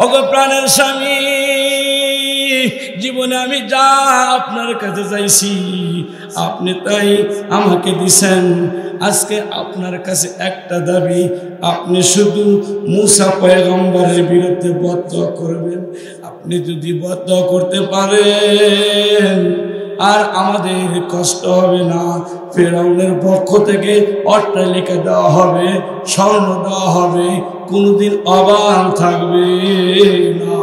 ওগো প্রাণের স্বামী, জীবনে আমি যা আপনার কাছে চাইছি আপনি তাই আমাকে দিছেন। আজকে আপনার কাছে একটা দাবি, আপনি শুধু মুসা পয়গম্বরের বিরুদ্ধে বদদোয়া করবেন। আপনি যদি বদদোয়া করতে পারেন আর আমাদের কষ্ট হবে না, ফেরাউনের পক্ষ থেকে অট্টালিকা দেওয়া হবে, স্বর্ণ দেওয়া হবে, কোনদিন অভাব থাকবে না।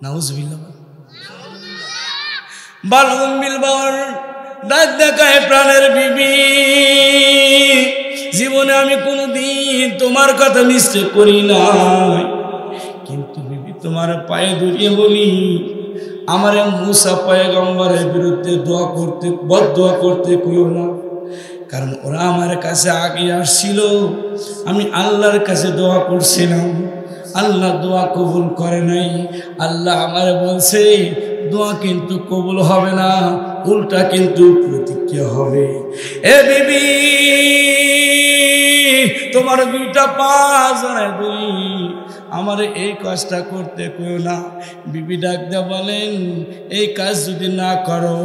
নাউজুবিল্লাহ। বালুম বিলবর ডাক দেখায় প্রাণের বিবি, জীবনে আমি কোনদিন তোমার কথা নিশ্চয় করি নাই, কিন্তু বিবি তোমার পায়ে ধরিয়ে বলি আমারে মুসা পয়গম্বরের বিরুদ্ধে দোয়া করতে বদদোয়া করতে কইও না। কারণ ওরা আমার কাছে আগে আসছিল, আমি আল্লাহর কাছে দোয়া করছিলাম, আল্লাহ দোয়া কবুল করে নাই। আল্লাহ আমার বলছে দোয়া কিন্তু কবুল হবে না, উল্টা কিন্তু প্রতিক্রিয়া হবে। এ বিবি তোমার দুইটা পা জড়ায় দুই, আমার এই কাজটা করতে কইও না। বিবি ডাক দে বলেন এই কাজ যদি না করো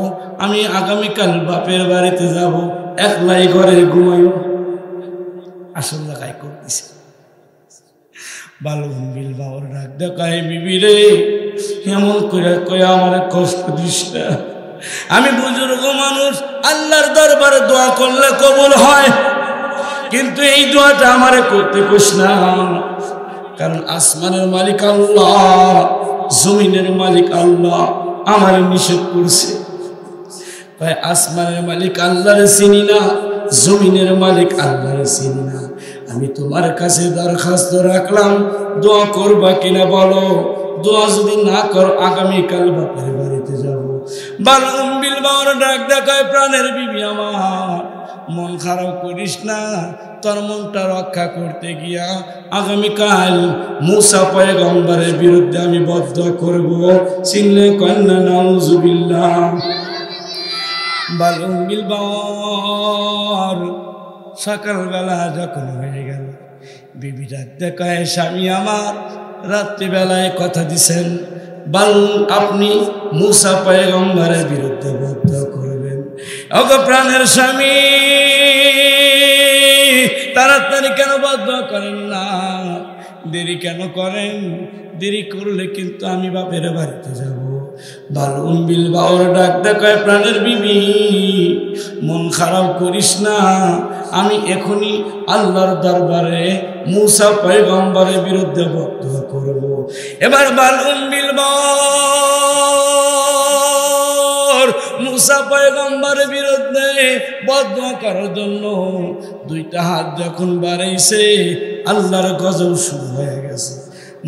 আমি আগামীকাল বাপের বাড়িতে যাব, একলাই ঘরে ঘুমাইও। আসল জায়গায় করতেছে। বালুম বিল বাবার ডাক দেখায় বিবি রে এমন করে কয়ে আমার কষ্ট দিস না। আমি বুজুর্গ মানুষ, আল্লাহর দরবারে দোয়া করলে কবুল হয়, কিন্তু এই দোয়াটা আমারে করতে কোস না। কারণ আসমানের মালিক আল্লাহ, জমিনের মালিক আল্লাহ আমার নিষেধ করছে। ভাই আসমানের মালিক আল্লাহরে চিনি না, জমিনের মালিক আল্লাহরে চিনি না, আমি তোমার কাছে দরখাস্ত রাখলাম দোয়া করবা কিনা বলো। দোয়া যদি না করো আগামীকাল বাপের বাড়িতে যাব। বালুম বিল বাবার ডাক দেখায় প্রাণের বিবি আমার মন খারাপ করিস না, তোর মনটা রক্ষা করতে গিয়া আগামীকাল মুসা পয়গম্বরের বিরুদ্ধে আমি বদদোয়া করব। চিনলে কন্যা নাউজুবিল্লাহ। বালুম বিল বাবার সকালবেলা যখন হয়ে গেল, বিবি ডাক দেখায় স্বামী আমার রাত্রিবেলায় কথা দিছেন বালুম আপনি মুসা পয়গম্বরের বিরুদ্ধে বদদোয়া করবেন। ওগো প্রাণের স্বামী, তাড়াতাড়ি কেন বদদোয়া করেন না? দেরি কেন করেন? দেরি করলে কিন্তু আমি বাপের বাড়িতে যাব। বালুম বিল বাবার ডাক দেখায় প্রাণের বিবি মন খারাপ করিস না, আমি এখনই আল্লাহর দরবারে মুসা পয়গম্বরের বিরুদ্ধে বদদোয়া করব। এবার বালুম বিল বাবার মুসা পয়গম্বরের বিরুদ্ধে বদদোয়া করার জন্য দুইটা হাত যখন বাড়াইছে আল্লাহর গজব শুরু হয়ে গেছে।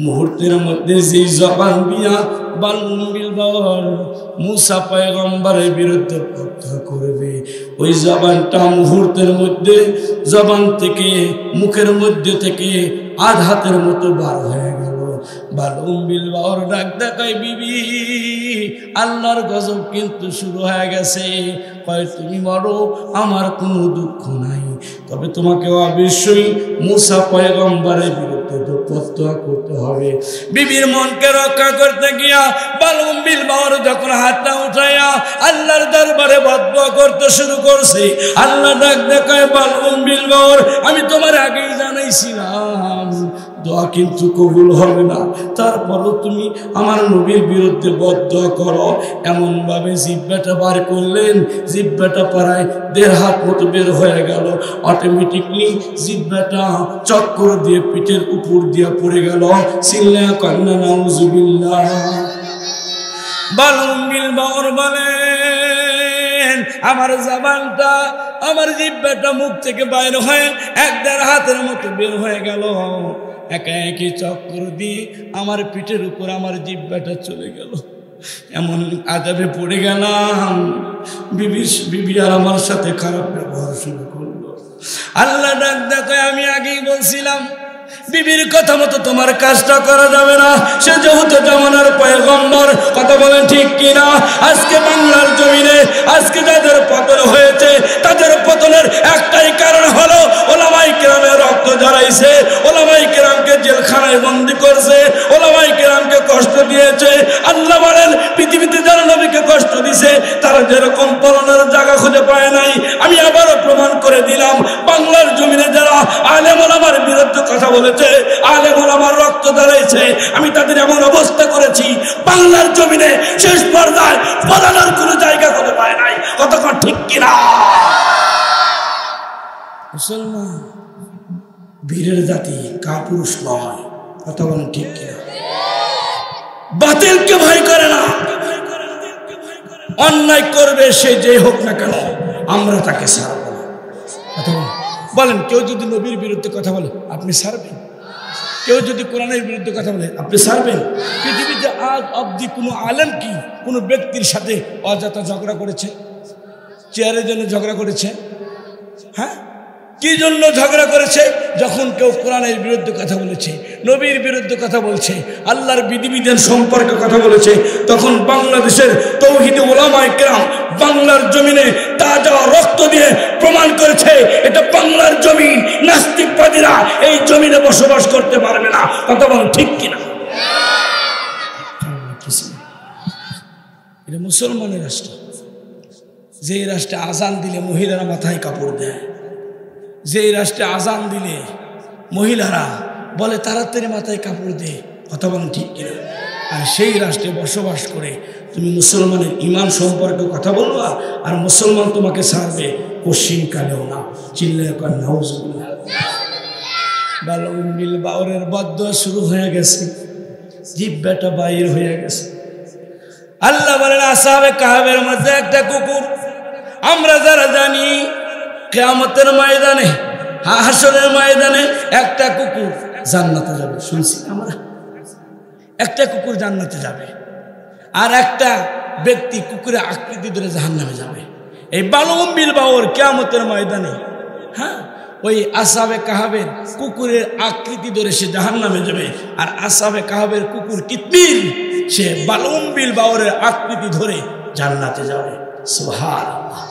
মুহূর্তের মধ্যে যে জবান দিয়া বালুম বিল বাবার মুসা পয়গম্বরের বিরুদ্ধে বদদোয়া করবে, ওই জবানটা মুহূর্তের মধ্যে জবান থেকে মুখের মধ্যে থেকে আঘাতের মতো বার হয়ে গেল। বালুম বিল বাবার ডাক দেখায় বিবি আল্লাহর গজব কিন্তু শুরু হয়ে গেছে। কয় তুমি মরো আমার কোনো দুঃখ নাই, তবে তোমাকে অবশ্যই মুসা পয়গম্বরের বিরুদ্ধে বদদোয়া করতে হবে। বিবির মনকে রক্ষা করতে গিয়া বালুম বিল বাবার যখন হাতটা উঠাইয়া আল্লাহর দরবারে বদদোয়া করতে শুরু করছে, আল্লাহ ডাক দেখায় বালুম বিল বাবার আমি তোমার আগেই জানাইছিলাম দোয়া কিন্তু কবুল হবে না, তারপরও তুমি আমার নবীর বিরুদ্ধে বদদোয়া করো। এমন ভাবে জিহ্বাটা বার করলেন, জিহ্বাটা প্রায় 1.5 হাত মতো বের হয়ে গেল। অটোমেটিকলি জিহ্বাটা চক্কর দিয়ে পিঠের উপর দিয়ে পড়ে গেল। চিল্লা কান্না নাউজুবিল্লাহ। বালুম বিল বাবার বলেন আমার জবানটা আমার জিহ্বাটা মুখ থেকে বাইরে হয়ে 1.5 হাতের মতো বের হয়ে গেল। একা একই চক্কর দিয়ে আমার পিঠের উপর আমার জিহ্বাটা চলে গেল। এমন আযাবে পড়ে গেলাম, বিবি আর আমার সাথে খারাপ ব্যবহার শুরু করলো। আল্লাহ ডাক দেখায় আমি আগেই বলছিলাম বিবির কথা মতো তোমার কাজটা করা যাবে না। সে যেহেতু জামানার পয়গম্বর, কথা বলেন ঠিক কিনা? আজকে বাংলার জমিনে আজকে যাদের পতন হয়েছে, তাদের পতনের একটাই কারণ হলো ওলামায়ে কেরামের রক্ত ঝরাইছে, ওলামায়ে কেরামকে জেলখানায় বন্দী করছে, ওলামায়ে কেরামকে কষ্ট দিয়েছে। আল্লাহ বলেন পৃথিবীতে যারা নবীকে কষ্ট দিছে তারা যেরকম পরনের জায়গা খুঁজে পায় নাই, আমি আবারও প্রমাণ করে দিলাম বাংলার জমিনে যারা আলেম ওলামার বিরুদ্ধে কথা বলেছে, আলেম ওলামার রক্ত ঝরাইছে, আমি তাদের এমন অবস্থা করেছি বাংলার জমিনে শেষ পর্যায়ে পলানোর কোনো জায়গা খুঁজে পায় নাই। কতক্ষণ ঠিক কিনা? মুসলমান বীরের জাতি, কাপুরুষ নয়। কথা বলেন ঠিক কিনা? বাতিলকে ভয় করে না, অন্যায় করবে সে যে হোক না কেন আমরা তাকে ছাড়ব না। কথা বলেন, কেউ যদি নবীর বিরুদ্ধে কথা বলে আপনি ছাড়বেন? কেউ যদি কোরআনের বিরুদ্ধে কথা বলে আপনি ছাড়বেন? পৃথিবীতে আজ অবধি কোনো আলেম কি কোনো ব্যক্তির সাথে অযথা ঝগড়া করেছে? চেয়ারের জন্য ঝগড়া করেছে? হ্যাঁ, কি জন্য ঝগড়া করেছে? যখন কেউ কোরআনের বিরুদ্ধে কথা বলেছে, নবীর বিরুদ্ধে কথা বলছে, আল্লাহর বিধিবিধান সম্পর্কে কথা বলেছে, তখন বাংলাদেশের তৌহিদি উলামায়ে কেরাম বাংলার জমিনে তাজা রক্ত দিয়ে প্রমাণ করেছে এটা বাংলার জমিন, নাস্তিকবাদীরা এই জমিনে বসবাস করতে পারবে না। কথা বলেন ঠিক কিনা? এটা মুসলমানের রাষ্ট্র, যে রাষ্ট্রে আজান দিলে মহিলারা মাথায় কাপড় দেয়, যে রাষ্ট্রে আজান দিলে মহিলারা বলে তাড়াতাড়ি মাথায় কাপড় দে। কথা বলেন ঠিক কিনা? আর সেই রাষ্ট্রে বসবাস করে তুমি মুসলমানের ঈমান সম্পর্কে কথা বলবা আর মুসলমান তোমাকে ছাড়বে? কোশ্চিন কালেও না। চিল্লায় কর নাউজুবিল্লাহ। বালুমিল বাউরের বদদোয়া শুরু হয়ে গেছে, জিহ্বাটা বাইর হয়ে গেছে। আল্লাহ বলেন আসহাবে কাহফের মধ্যে একটা কুকুর, আমরা যারা জানি কিয়ামতের ময়দানে, হাসরের ময়দানে একটা কুকুর জান্নাতে যাবে, শুনছি আমরা। একটা কুকুর জান্নাতে যাবে আর একটা ব্যক্তি কুকুরের আকৃতি ধরে জাহান্নামে যাবে। এই বালুমিল বাউর কিয়ামতের ময়দানে, হ্যাঁ, ওই আসহাবে কাহফের কুকুরের আকৃতি ধরে সে জাহান্নামে যাবে, আর আসহাবে কাহফের কুকুর কিতমির সে বালুমিল বাউরের আকৃতি ধরে জান্নাতে যাবে। সুবহানাল্লাহ।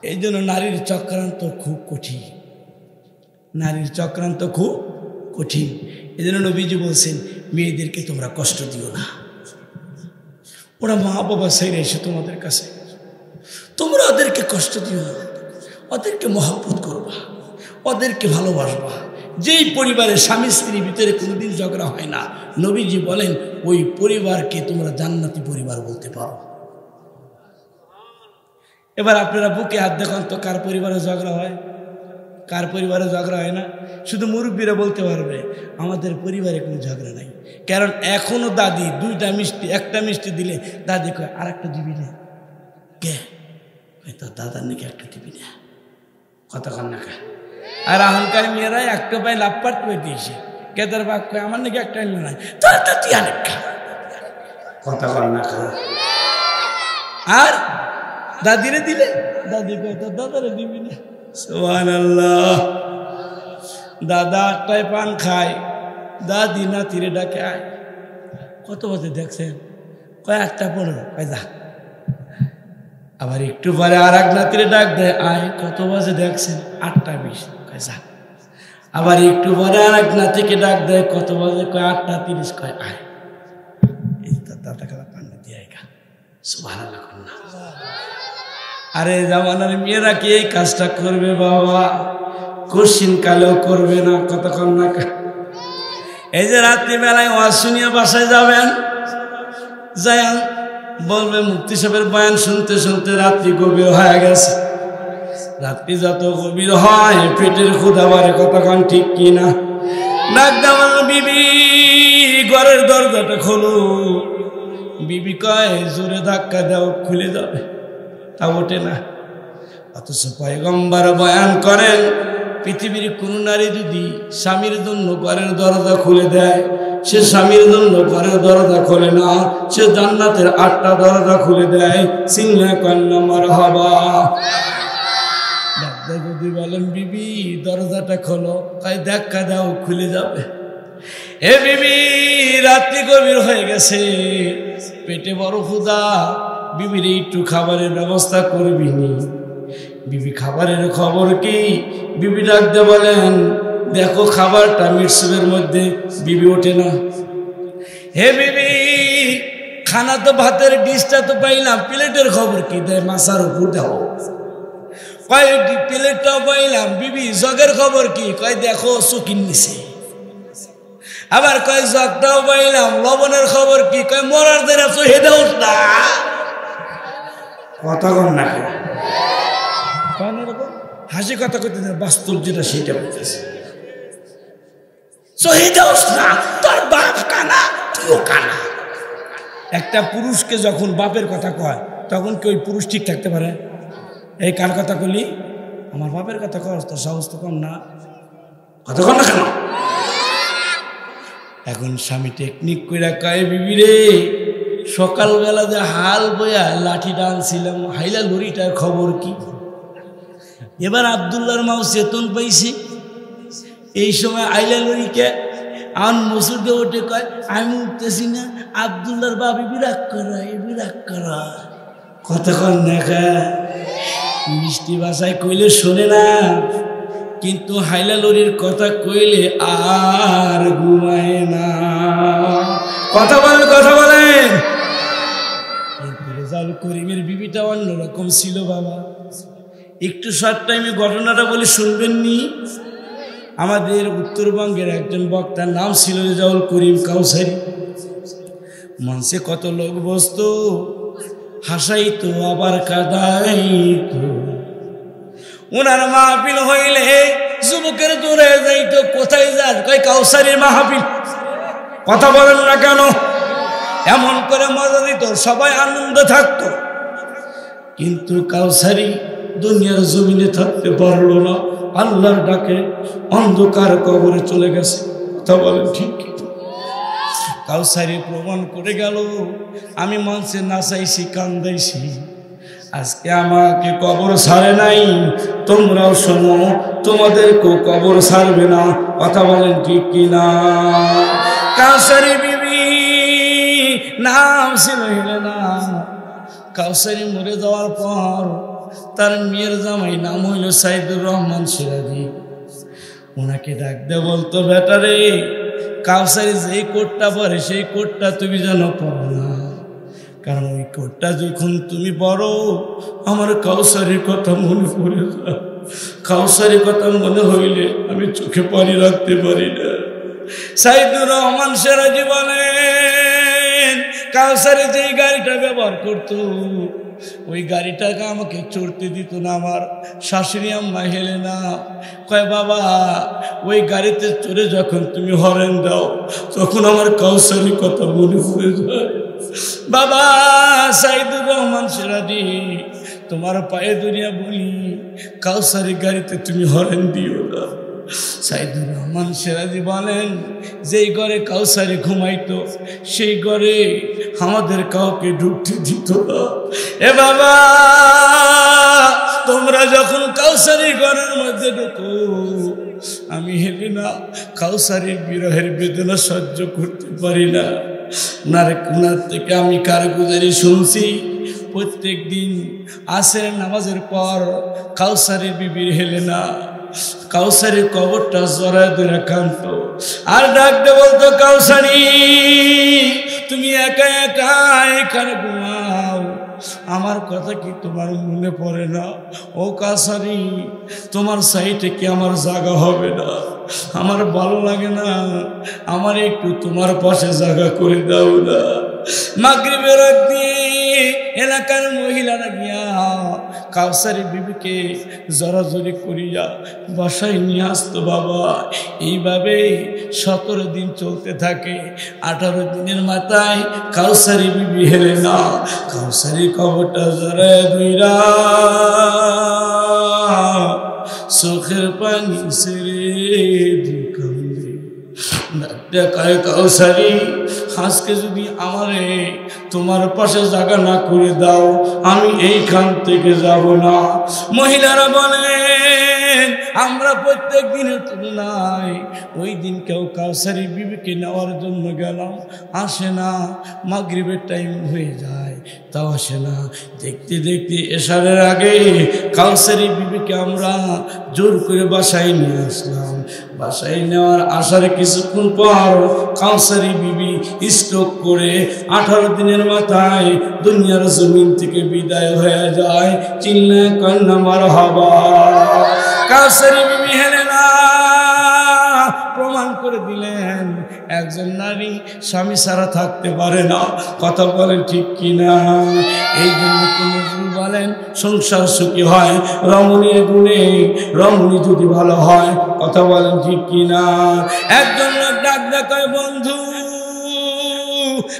এই জন্য নারীর চক্রান্ত খুব কঠিন, নারীর চক্রান্ত খুব কঠিন। এই জন্য নবীজি বলছেন মেয়েদেরকে তোমরা কষ্ট দিও না, ওরা মা বাবা ছেড়ে এসে তোমাদের কাছে, তোমরা ওদেরকে কষ্ট দিও না, ওদেরকে মহব্বত করবা, ওদেরকে ভালোবাসবা। যেই পরিবারের স্বামী স্ত্রীর ভিতরে কোনোদিন ঝগড়া হয় না, নবীজি বলেন ওই পরিবারকে তোমরা জান্নাতি পরিবার বলতে পারো। এবার আপনারা বুকে হাত দেখান তো কার পরিবারে ঝগড়া হয়, কার পরিবারে ঝগড়া হয় না? শুধু মুরব্বীরা বলতে পারবে আমাদের পরিবারে কোনো ঝগড়া নাই। কারণ এখনো দাদি দুইটা মিষ্টি, একটা মিষ্টি দিলে দাদি কয় আর একটা দিবি না, কে তোর দাদার নাকি একটা দিবি না, কথা কন না কা। আর এখনকার মেয়েরা একটা পায়ে লাভপাট করে দিয়েছে, কেদার বাঘ কয় আমার নাকি একটা নাই, তোর তো তুই অনেক খা, কথা কন না কা। আর দাদিরে দিলে দাদি কয় তোর দাদারে দিবি না। সুবহানাল্লাহ। দাদা আটটায় পান খায়, দাদি নাতিরে ডাকে আয়, কত বাজে দেখছেন, কয় 8:15, কয় যা। আবার একটু পরে আর এক নাতিরে ডাক দেয়, আয়, কত বাজে দেখছেন, 8:20, কয় যা। আবার একটু পরে আর এক নাতিকে ডাক দেয়, কত বাজে, কয় 8:30, কয় আয়। এই তার দাদা খেলা পান্না দিয়ে আয় গা। সুবহানাল্লাহ। আরে জামানার মেয়েরা কি এই কাজটা করবে বাবা? কোশ্চিন কালেও করবে না, কতক্ষণ না। এই যে রাত্রিবেলায় ওয়াজ শুনিয়ে বাসায় যাবেন, যাই বলবে মুফতি সাহেবের বয়ান শুনতে শুনতে রাত্রি গভীর হয়ে গেছে। রাত্রি যত গভীর হয় পেটের ক্ষুধা বাড়ে, কতক্ষণ ঠিক কিনা? ডাক দেওয়ার বিবি ঘরের দরজাটা খোলো, বিবি কয় জোরে ধাক্কা দাও খুলে যাবে, তা ওঠে না। অথচ পয়গম্বর বয়ান করেন পৃথিবীর কোন নারী যদি স্বামীর জন্য ঘরের দরজা খুলে দেয়, সে স্বামীর জন্য ঘরের দরজা খোলে না, সে জান্নাতের 8টা দরজা খুলে দেয়। সিংহে কন্যা মারহাবা। যদি বলেন বিবি দরজাটা খোলো, তাই ধাক্কা দাও, খুলে যাবে। এ বিবি রাত্রি গভীর হয়ে গেছে, পেটে বড় ক্ষুধা, বিবির একটু খাবারের ব্যবস্থা করবি নি? বিবি খাবারের খবর কি? বিবি ডাকতে বলেন দেখো খাবারটা মিটসুপের মধ্যে। বিবি ওঠে না। হে বিবি খানা তো ভাতের ডিশটা তো পাইলাম, প্লেটের খবর কি? দেয় মাছার উপর দাও। কয় প্লেটটাও পাইলাম। বিবি জগের খবর কি? কয় দেখো চকির নিচে। আবার কয় জগটাও পাইলাম, লবণের খবর কি? কয় মরার দেনা তো হেদে উঠ না। কথা কম না, হাসি কথা করতে বাস্তব যেটা সেটা বলতেছে। তোর বাপ কানা, তুইও কানা। একটা পুরুষকে যখন বাপের কথা কয় তখন কি ওই পুরুষ ঠিক থাকতে পারে? এই কার কথা কলি? আমার বাপের কথা কর, তোর সাহস তো কম না। কথা কম না কেন? এখন স্বামী টেকনিক কইরা কয় বিবি রে সকালবেলা যে হাল বয়া লাঠি টানছিলাম, হাইলা লরিটার খবর কি? এবার আব্দুল্লাহর মাও চেতন পাইছি। এই সময় আইলা লরিকে আন মসুরকে ওঠে কয় আমি উঠতেছি না। আব্দুল্লাহর বাবি বিরাগ করা, বিরাগ করা। কতক্ষণ দেখা মিষ্টি ভাষায় কইলে শোনে না, কিন্তু হাইলা লরির কথা কইলে আর ঘুমায় না। কথা বলেন, কথা বলেন। রেজাউল করিমের বিবিটা অন্যরকম ছিল বাবা। একটু শর্ট টাইমে ঘটনাটা বলে শুনবেন নি? আমাদের উত্তরবঙ্গের একজন বক্তার নাম ছিল রেজাউল করিম কাউসারি। মঞ্চে কত লোক বসতো, হাসাইতো আবার কাঁদাইতো। ওনার মাহফিল হইলে যুবকের দূরে যাইতো। কোথায় যান? কই কাউসারির মাহফিল। কথা বলেন না কেন? এমন করে মজা দিত, সবাই আনন্দ থাকতো। কিন্তু কাউসারি দুনিয়ার জমিনে থাকতে পারলো না, আল্লাহর ডাকে অন্ধকার কবরে চলে গেছে। কথা বলেন ঠিক? কাউসারি প্রমাণ করে গেল আমি মঞ্চে নাচাইছি, কান্দাইছি, আজকে আমাকে কবর ছাড়ে নাই। তোমরাও শোনো, তোমাদেরকেও কবর ছাড়বে না। কথা বলেন ঠিক কিনা? কাউসারি বিবি নাম ছিল হেলেনা। কাউসারি মরে যাওয়ার পর তার মেয়ের জামাই নাম হইল সাইদুর রহমান সিরাজি। ওনাকে ডাক দে বলতো বেটারে কাউসারি যেই কোটটা পরে সেই কোটটা তুমি যেন পড়ো না, কারণ ওই কোটটা যখন তুমি পড়ো আমার কাউসারির কথা মনে পড়ে যায়। কাউসারির কথা মনে হইলে আমি চোখে পানি রাখতে পারি না। সাইদুর রহমান সিরাজি বলেন কাউসারি যেই গাড়িটা ব্যবহার করতো ওই গাড়িটাকে আমাকে চড়তে দিত না আমার শাশুড়ি আম্মা হেলেনা। কয় বাবা ওই গাড়িতে চড়ে যখন তুমি হরেন দাও তখন আমার কাউসারির কথা মনে পড়ে যায়। বাবা সাইদুর রহমান সিরাজি তোমার পায়ে দুনিয়া বলি কাউসারি গাড়িতে তুমি হরেন দিও না। সাইদুর রহমান সিরাজি বলেন যেই ঘরে কাউসারি ঘুমাইতো সেই ঘরে আমাদের কাউকে ঢুকতে দিত না। এ বাবা তোমরা যখন কাউসারি ঘরের মধ্যে ঢুকো আমি হেলি না কাউসারির বিরহের বেদনা সহ্য করতে পারি না। ওনার থেকে আমি কারগুজারি শুনছি প্রত্যেক দিন আসরের নামাজের পর কাউসারির বিবির হেলেনা কাউসারির কবরটা জড়ায় ধরে কাঁদত আর ডাকতে বলতো কাউসারি তুমি একা একা এখানে ঘুমাও, আমার কথা কি তোমার মনে পড়ে না? ও কাউসারি তোমার সাইটে কি আমার জায়গা হবে না? আমার ভালো লাগে না, আমার একটু তোমার পাশে জায়গা করে দাও না। মাগরিবের রাত দিয়ে এলাকার মহিলারা গিয়া কাউসারি বিবিকে জড়াজড়ি করিয়া বাসায় নিয়ে আসতো বাবা। এইভাবে 17 দিন চলতে থাকে। 18 দিনের মাথায় কাউসারি বিবি হেলে না কাউসারি কবরটা জড়ায় ধইরা চোখের পানি ছেড়ে কান্দে কাউসারি, আজকে যদি আমারে তোমার পাশে জায়গা না করে দাও আমি এইখান থেকে যাব না। মহিলারা বলেন আমরা প্রত্যেক দিনের তুলনায় ওই দিন কেউ কাউসারি বিবিকে নেওয়ার জন্য গেলাম, আসে না। মাগরিবের টাইম হয়ে যায়, তাও আসে না। দেখতে দেখতে এশারের আগে কাউসারি বিবিকে আমরা জোর করে বাসায় নিয়ে আসলাম। বাসায় নেওয়ার আসার কিছুক্ষণ পর কাউসারি বিবি স্ট্রোক করে 18 দিনের মাথায় দুনিয়ার জমিন থেকে বিদায় হয়ে যায়। চিল্লা কান্না মারহাবা। কাউসারি বিবি হেলেনা প্রমাণ করে দিলেন একজন নারী স্বামী ছাড়া থাকতে পারে না। কথা বলেন ঠিক কিনা? এই জন্য তিনি বলেন সংসার সুখী হয় রমণীর গুণে, রমণী যদি ভালো হয়। কথা বলেন ঠিক কিনা? একজন লোক ডাক দেখায়, বন্ধু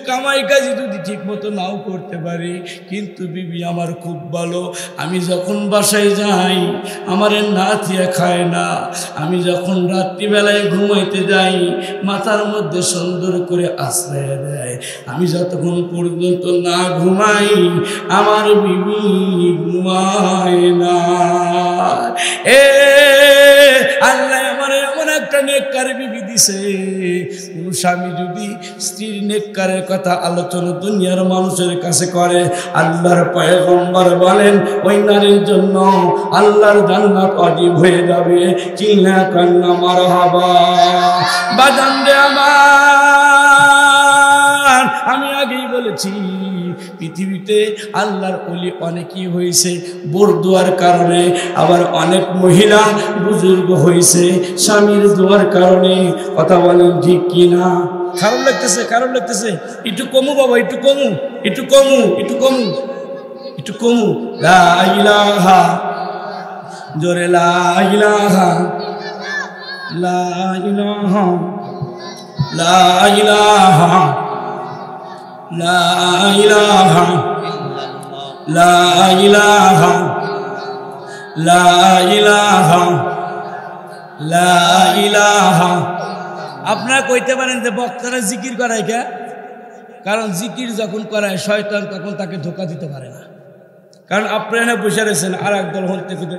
কামাই কাজে যদি ঠিক মতো নাও করতে পারি, কিন্তু বিবি আমার খুব ভালো। আমি যখন বাসায় যাই আমারে না দিয়ে খায় না। আমি যখন রাত্রিবেলায় ঘুমাইতে যাই মাথার মধ্যে সুন্দর করে আশ্রয় দেয়। আমি যতক্ষণ পর্যন্ত না ঘুমাই আমার বিবি ঘুমায় না। আল্লাহ আমারে এমন একটা নেককার বিবি দিছে। কোন স্বামী যদি স্ত্রীর নেককারের কথা আলোচনা দুনিয়ার মানুষের কাছে করে, আল্লাহর পয়গম্বর বলেন ওই নারীর জন্য আল্লাহর জান্নাত ওয়াজিব হয়ে যাবে। চিল্লা কান্না মারহাবা। বাজান রে আমার, আমি আগেই বলেছি পৃথিবীতে আল্লাহর ওলি অনেকই হয়েছে বরদুয়ার কারণে, আবার অনেক মহিলা বুজুর্গ হয়েছে স্বামীর দোয়ার কারণে। কথা বলেন ঠিক কিনা? খারাপ লাগতেছে, খারাপ লাগতেছে, একটু কমু বাবা, একটু কমু, একটু কমু, একটু কমু, একটু কমু। লা ইলাহা, জোরে লা ইলাহা, লা ইলাহা, লা ইলাহা, লা ইলাহা, লা ইলাহা, লা ইলাহা, লা ইলাহা। আপনারা কইতে পারেন যে বক্তারা জিকির করায় কে? কারণ জিকির যখন করায় শয়তান তখন তাকে ধোকা দিতে পারে না। কারণ আপনারা বসে রয়েছেন আর একদল হতে খুঁজে,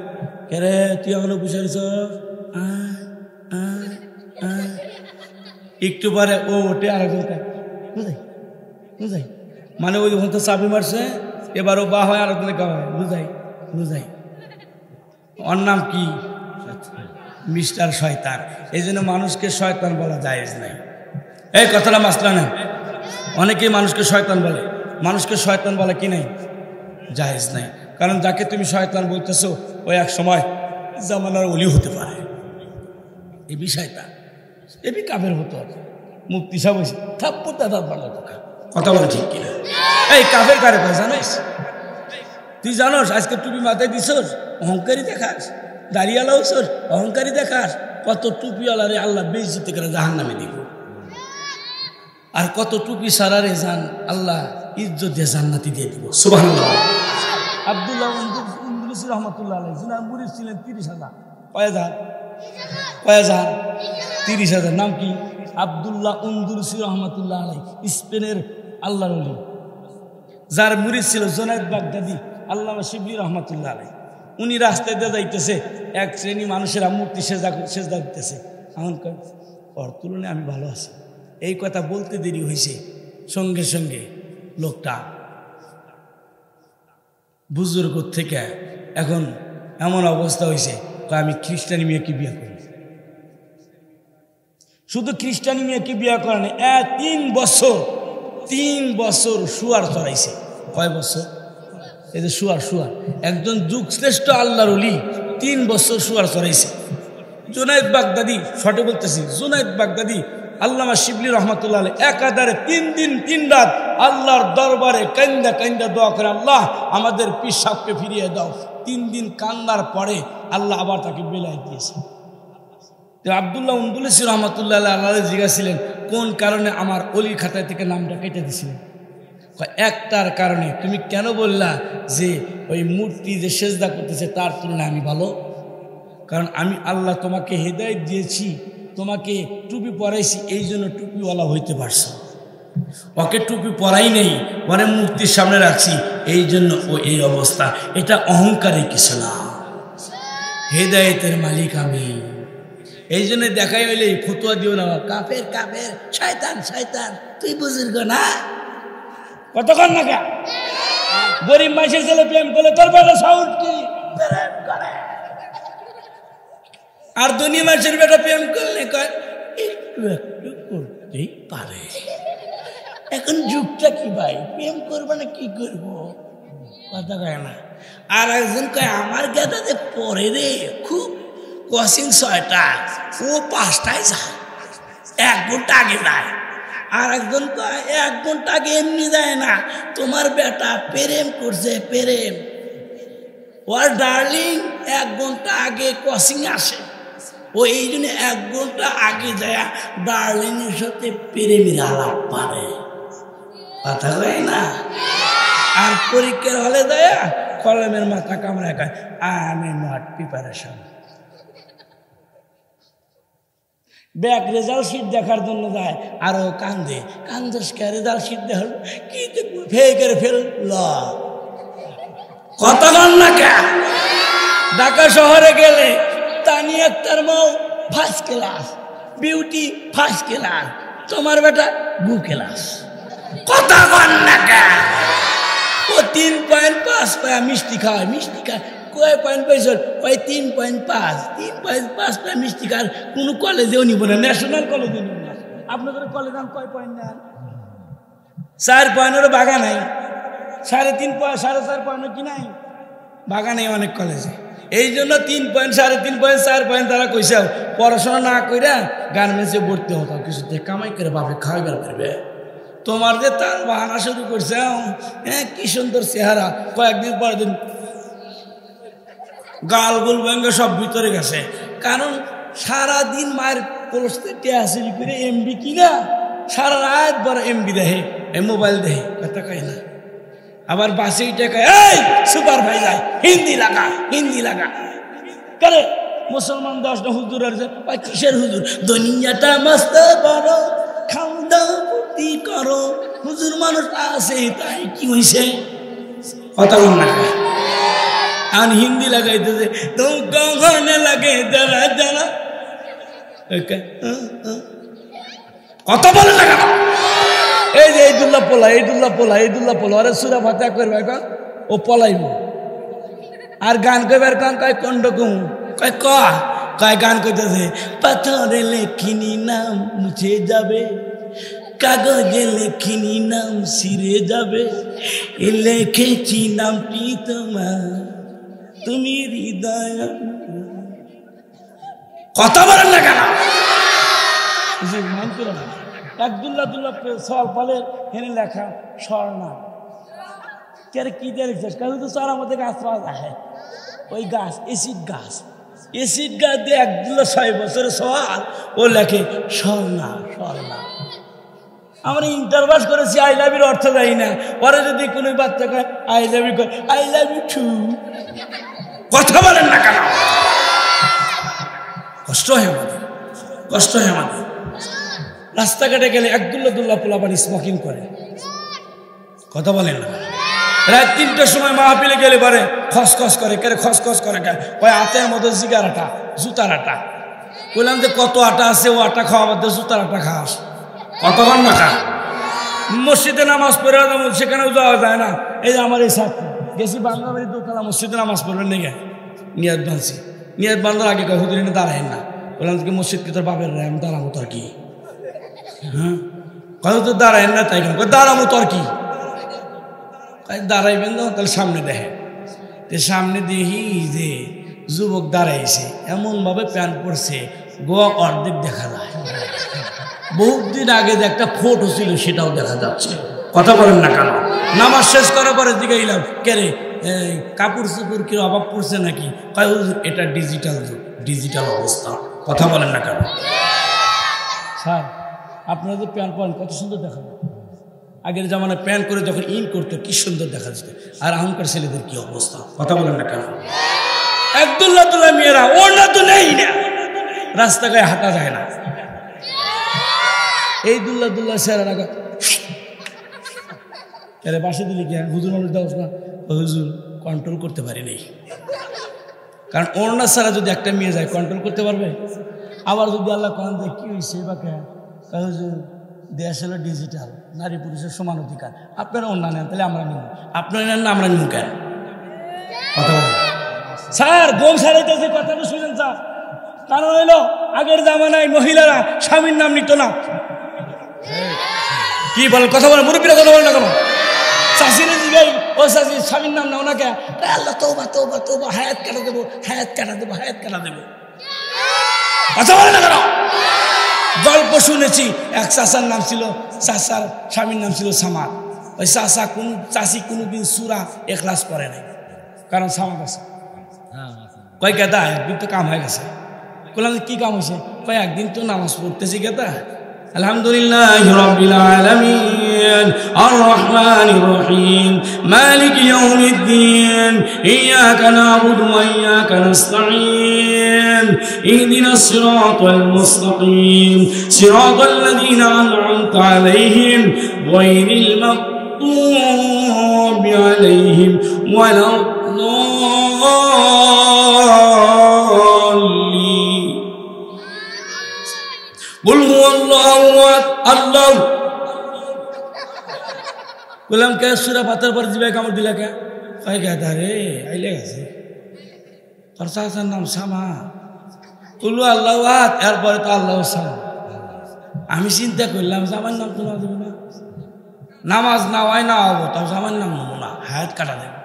কে রে তুই এখনো বসে রয়েছ, একটু পরে ও ওঠে আর একদল বুঝাই বুঝাই, মানে ওই যখন তো চাবি মারছে এবার ও বা হয় আর একদল গাওয়ায় বুঝাই বুঝাই। ওর নাম কি? মিস্টার শয়তান। এই জন্য মানুষকে শয়তান বলা জায়েজ নাই। এই কথাটা মাসলা না। অনেকেই মানুষকে শয়তান বলে, মানুষকে শয়তান বলা কি নাই? জায়েজ নাই। কারণ যাকে তুমি শয়তান বলতেছো ওই এক সময় জামানার ওলি হতে পারে। এবি শয়তান, এবি কাফের হতে হবে। মুফতি সাহেব হয়েছে থাপ্পড় দাদা ভালো কথা বলে ঠিক কিনা? এই কাফের কারে কয় জানোস? তুই জানোস আজকে টুপি মাথায় দিছোস অহংকারী দেখাস, দাঁড়িয়ালা হইছোস অহংকারী দেখাস। কত টুপিওয়ালা রে আল্লাহ বেইজ্জতি করে জাহান্নামে দিব, আর কত টুপি সারারে জান আল্লাহ ইজ্জত দিয়ে জান্নাতি দিয়ে দিব। সুবহানাল্লাহ। আব্দুল্লাহ উনদুলুসি রহমাতুল্লাহ আলাইহি যিনি মুরিদ ছিলেন 30,000 কয় হাজার 30,000। নাম কি? আব্দুল্লাহ উনদুলুসি রহমাতুল্লাহ আলাইহি, স্পেনের আল্লাহর ওলি, যার মুরিদ ছিল জুনায়েদ বাগদাদি আল্লামা শিবলি রহমাতুল্লাহ আলাইহি। উনি রাস্তায় দিয়ে যাইতেছে, এক শ্রেণী মানুষেরা মূর্তি সেজদা দিতেছে। এমন কয় ওর তুলনায় আমি ভালো আছি। এই কথা বলতে দেরি হয়েছে, সঙ্গে সঙ্গে লোকটা বুজুর্গ থেকে এখন এমন অবস্থা হয়েছে আমি খ্রিস্টানি মেয়েকে বিয়ে করি। শুধু খ্রিস্টানি মেয়েকে বিয়ে করে না, 3 বছর শুয়ার চড়াইছে। কয় বছর? এই যে শুয়ার একজন যুগশ্রেষ্ঠ আল্লাহর ওলি 3 বছর শুয়ার চড়াইছে। জুনায়েদ বাগদাদি, শর্টে বলতেছি, জুনায়েদ বাগদাদি আল্লামা শিবলি রহমাতুল্লাহ আলাইহি একাধারে 3 দিন 3 রাত আল্লাহর দরবারে কান্দা কান্দা দোয়া করে, আল্লাহ আমাদের পীর সাহেবকে ফিরিয়ে দাও। 3 দিন কান্নার পরে আল্লাহ আবার তাকে বেলায় দিয়েছে। তো আব্দুল্লাহ উনদুলুসি রহমাতুল্লাহ আলাইহি জিজ্ঞাসিলেন কোন কারণে আমার অলির খাতায় থেকে নামটা কেটে দিছিলেন? একটার কারণে। তুমি কেন বললা যে ওই মূর্তি যে সেজদা করতেছে তার তুলনায় আমি ভালো? কারণ আমি আল্লাহ তোমাকে হেদায়েত দিয়েছি তোমাকে টুপি পরাইছি এই জন্য টুপিওয়ালা হইতে পারছো, ওকে টুপি পরাই নেই, পরে মূর্তির সামনে রাখছি এই জন্য ও এই অবস্থা। এটা অহংকারে কিছু না, হেদায়েতের মালিক আমি। এই জন্য দেখাই হইলে ফতুয়া দিও না, কাফের কাফের, শয়তান শয়তান, তুই বুজুর্গ না, কতক্ষণ না কা গরিব মাসের ছেলে প্রেম করলে তোর বেটা সাউন্ড কি প্রেম করে, আর দুনিয়া মাসের বেটা প্রেম করলে কয় একটু একটু করতেই পারে। এখন যুগটা কি ভাই, প্রেম করবো না কি করবো, কথা কয় না। আর একজন কয় আমার গেটাতে পরে রে খুব কোচিং 6টা, ও 5টায় যায়, 1 ঘন্টা আগে যায়। আর একজন কয় 1 ঘন্টা আগে এমনি যায় না, তোমার বেটা প্রেম করছে প্রেম, ওর ডার্লিং 1 ঘন্টা আগে কোচিং আসে, ও এই জন্য 1 ঘন্টা আগে যায় ডার্লিং এর সাথে প্রেমের আলাপ পারে, কথা কয় না। আর পরীক্ষার হলে যায় কলমের মাথা কামড়ায় কয় আমি not preparation. Back result sheet দেখার জন্য যায় আর ও কান্দে, কান্দে রেজাল্ট শিট দেখার কি ফেকের ফেল ল, কথা বল না কে। ঢাকা শহরে গেলে তানি একটার মৌ first class, beauty first class, তোমার বেটা 2 ক্লাস, কথা বল না কে। ও 3.5 পায় মিষ্টি খায়, মিষ্টি খায়, কয় পয়েন্ট পাইছ, ওই 3.5, 3.5 পায় মিষ্টি খায়, কোনো কলেজেও নিব না, ন্যাশনাল কলেজে নিব না। আপনাদের কলেজ আমি কয় পয়েন্ট নেন? 4 পয়েন্টেরও বাগা নাই, 3.5 পয়েন্ট 4.5 পয়েন্ট কি নাই, বাগা নেই অনেক কলেজে। এই জন্য 3 পয়েন্ট 3.5 পয়েন্ট 4 পয়েন্ট তারা কইছে পড়াশোনা না কইরা গার্মেন্টসে ভর্তি হতো, কিছু কামাই করে বাপে খাওয়াইবার পারবে। তোমার যে তার বাহানা শুরু করছে, হ্যাঁ কি সুন্দর চেহারা, কয়েকদিন পরের দিন গাল গোল ভেঙে সব ভিতরে গেছে, কারণ সারাদিন মায়ের কোলস্তে আসিল করে এমবি কিনা, সারা রাত বড় এমবি দেখে, মোবাইল দেখে, কথা কয় না। আবার বাসে টাকায় এই সুপারভাইজার হিন্দি লাগা, হিন্দি লাগা করে। মুসলমান 10টা হুজুর আছে, কিসের হুজুর, দুনিয়াটা মস্ত বড়, খাও দাও ফুর্তি করো, হুজুর মানুষ আছে তাই কি হয়েছে, কথা বল না। আর হিন্দি লাগাইতেছে তো গহনে লাগে যারা যারা, কথা বলে না কেন। এই যে এইদুল্লাহ পোলা, এইদুল্লাহ পোলা, এইদুল্লাহ পোলা, আরে সুরা ফাতে করবে এখন ও পলাইব। আর গান কইবার কান কয় কন্ড কুম কয় কয় গান কইতেছে, পাথরে লেখিনি নাম মুছে যাবে, কাগজে লেখিনি নাম ছিঁড়ে যাবে, লিখেছি নামটি তোমার তুমি হৃদয়, কথা বলেন না কেন। মান করে না একদুল্লাহ দুল্লাহ সল পালে হেনে লেখা স্বর্ণা কে কি দিয়ে লিখছিস, কারণ তো স্যার আমাদের গাছ পাওয়া যায়, ওই গাছ এসিড গাছ, এসিড গাছ দিয়ে একদুল্লাহ 6 বছরের সওয়াল ও লেখে স্বর্ণা স্বর্ণা। আমরা ইন্টারভাস করেছি আই লাভ ইউর অর্থ জানি না, পরে যদি কোনো বাচ্চা কয় I love you, I love you too, কথা বলেন না কেন। কষ্ট হয় আমাদের, কষ্ট হয় আমাদের। রাস্তাঘাটে গেলে একদুল্লাহ দুল্লাহ পোলাপান স্মোকিং করে, কথা বলেন না। রাত 3টার সময় মাহফিলে গেলে পারে খসখস করে, কে খসখস করে, ওই আটার মতো জিগার আটা, জুতার আটা। বললাম যে কত আটা আছে, ও আটা খাওয়া বাদ জুতার আটা খাস, কতক্ষণ না খা। মসজিদে নামাজ পড়ে সেখানেও যাওয়া যায় না। এই যে আমার এই ছাত্র গেছি বাংলাবাড়ি দোতলা মসজিদে নামাজ পড়বেন নাকি, নিয়াত বাঁধছি, নিয়াত বাঁধার আগে কয় হুজুর দাঁড়ায় না। বললাম কি মসজিদ কি তোর বাপের আমি দাঁড়াবো তোর কি, হ্যাঁ কয় তো দাঁড়ায় না, তাই কেন দাঁড়াবো তোর কি, দাঁড়াইবেন না তাহলে সামনে দেখে। সামনে দেখি যে যুবক দাঁড়াইছে, এমন ভাবে প্যান্ট পরছে গোয়া অর্ধেক দেখা যায়, বহুত দিন আগে যে একটা ফটো ছিল সেটাও দেখা যাচ্ছে, কথা বলেন না কেন। নামাজ শেষ করার পরে দিকে এলাম, কে রে কাপড় চোপড় কি অভাব পড়ছে নাকি, কয় হুজুর এটা ডিজিটাল যুগ, ডিজিটাল অবস্থা, কথা বলেন না কেন। স্যার আপনারা যে প্যান্ট পরেন কত সুন্দর দেখা যায়, আগের জামানায় প্যান্ট করে যখন ইন করতো কি সুন্দর দেখা যেত, আর এখনকার ছেলেদের কি অবস্থা, কথা বলেন না কেন। একদুল্লাহ দুল্লাহ মেয়েরা ওড়না তো নেই না, রাস্তাঘাটে হাঁটা যায় না। এই দুল্লা দুল্লা সেরা রাখা এর বাসে দিলে কি হুজুর মানুষ দেওয়া না, হুজুর কন্ট্রোল করতে পারি নাই। কারণ ওড়না ছাড়া যদি একটা মেয়ে যায় কন্ট্রোল করতে পারবে? আবার যদি আল্লাহ কোরআন দেয় কি হয়েছে বা কে হুজুর দেশ হলো ডিজিটাল, নারী পুরুষের সমান অধিকার, আপনারা ওড়না নেন তাহলে আমরা নিব, আপনারা নেন না আমরা নিব কেন? কথা বলেন স্যার, গোম সারাইতেছে, কথাটা শুনেন স্যার। কারণ হইলো আগের জামানায় মহিলারা স্বামীর নাম নিত না। কি বলেন? কথা বলেন, মুরব্বীরা কথা বলেন না কেন? চাষিরে দিগাই ও চাষি স্বামীর নাম নাও না কে? আল্লাহ তওবা তওবা তওবা, হায়াত কাটা দেবো, হায়াত কাটা দেবো, হায়াত কাটা দেবো। কথা বলেন না কেন? গল্প শুনেছি, এক চাষার নাম ছিল, চাষার স্বামীর নাম ছিল সামাদ। ওই চাষি কোনোদিন সূরা ইখলাস পড়ে নাই, কারণ সামাদ আছে। কয় গেদা একদিন তো কাম হয়ে গেছে। বললাম কি কাম হয়েছে? কয় একদিন তো নামাজ পড়তেছি গেদা। আলহামদুলিল্লাহি রাব্বিল আলামিন আর রহমানির রহিম মালিক ইয়াউমিদ্দিন ইয়াকা না'বুদু ওয়া ইয়াকা নাস্তাঈন ইহদিনাস সিরাতাল মুস্তাকিম সিরাতাল লাযীনা আন'আমতা আলাইহিম গায়রিল মাগদূবি আলাইহিম ওয়ালাদ-দাল্লিন। কুল হুয়াল্লাহু আহাদ আল্লাহ। বললাম কে সূরা ফাতিহার পর জিবায় কামড় দিলা কে? কয় গাদা রে আইলে গেছে, তোর চাচার নাম সামা। কুল আল্লাহু আহাদ, এরপরে তো আল্লাহ সামা। আমি চিন্তা করলাম আমার নাম তো না দেবো না, নামাজ না হয় না হবো, তাও আমার নাম নেবো না, হায়াত কাটা দেবো।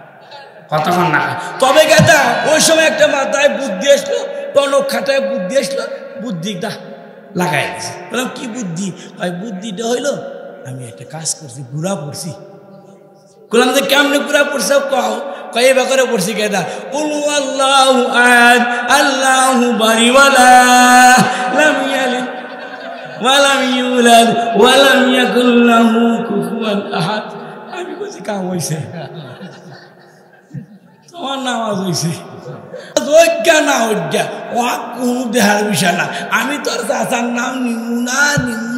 কতক্ষণ না তবে গেদা ওই সময় একটা মাথায় বুদ্ধি আসলো, টনক খাটায় বুদ্ধি আসলো, বুদ্ধিটা লাগাই দিছে। বললাম কি বুদ্ধি? ওই বুদ্ধিটা হইলো আমি একটা কাজ করছি, গুড়া পড়ছি। বললাম যে কেমনে গুড়া পড়ছে কও? কয় এ ব্যাপারে পড়ছি গেদা। কুল আল্লাহু আহাদ আল্লাহু বারিওয়ালা লাম ইয়ালিদ ওয়া লাম ইউলাদ ওয়া লাম ইয়াকুল লাহু কুফুয়ান আহাদ। আমি বলছি কাম হইছে, তোমার নামাজ হইছে। অজ্ঞা না অজ্ঞা ও কোনো দেহার বিষয় না। আমি তোর চাচার নাম নিমু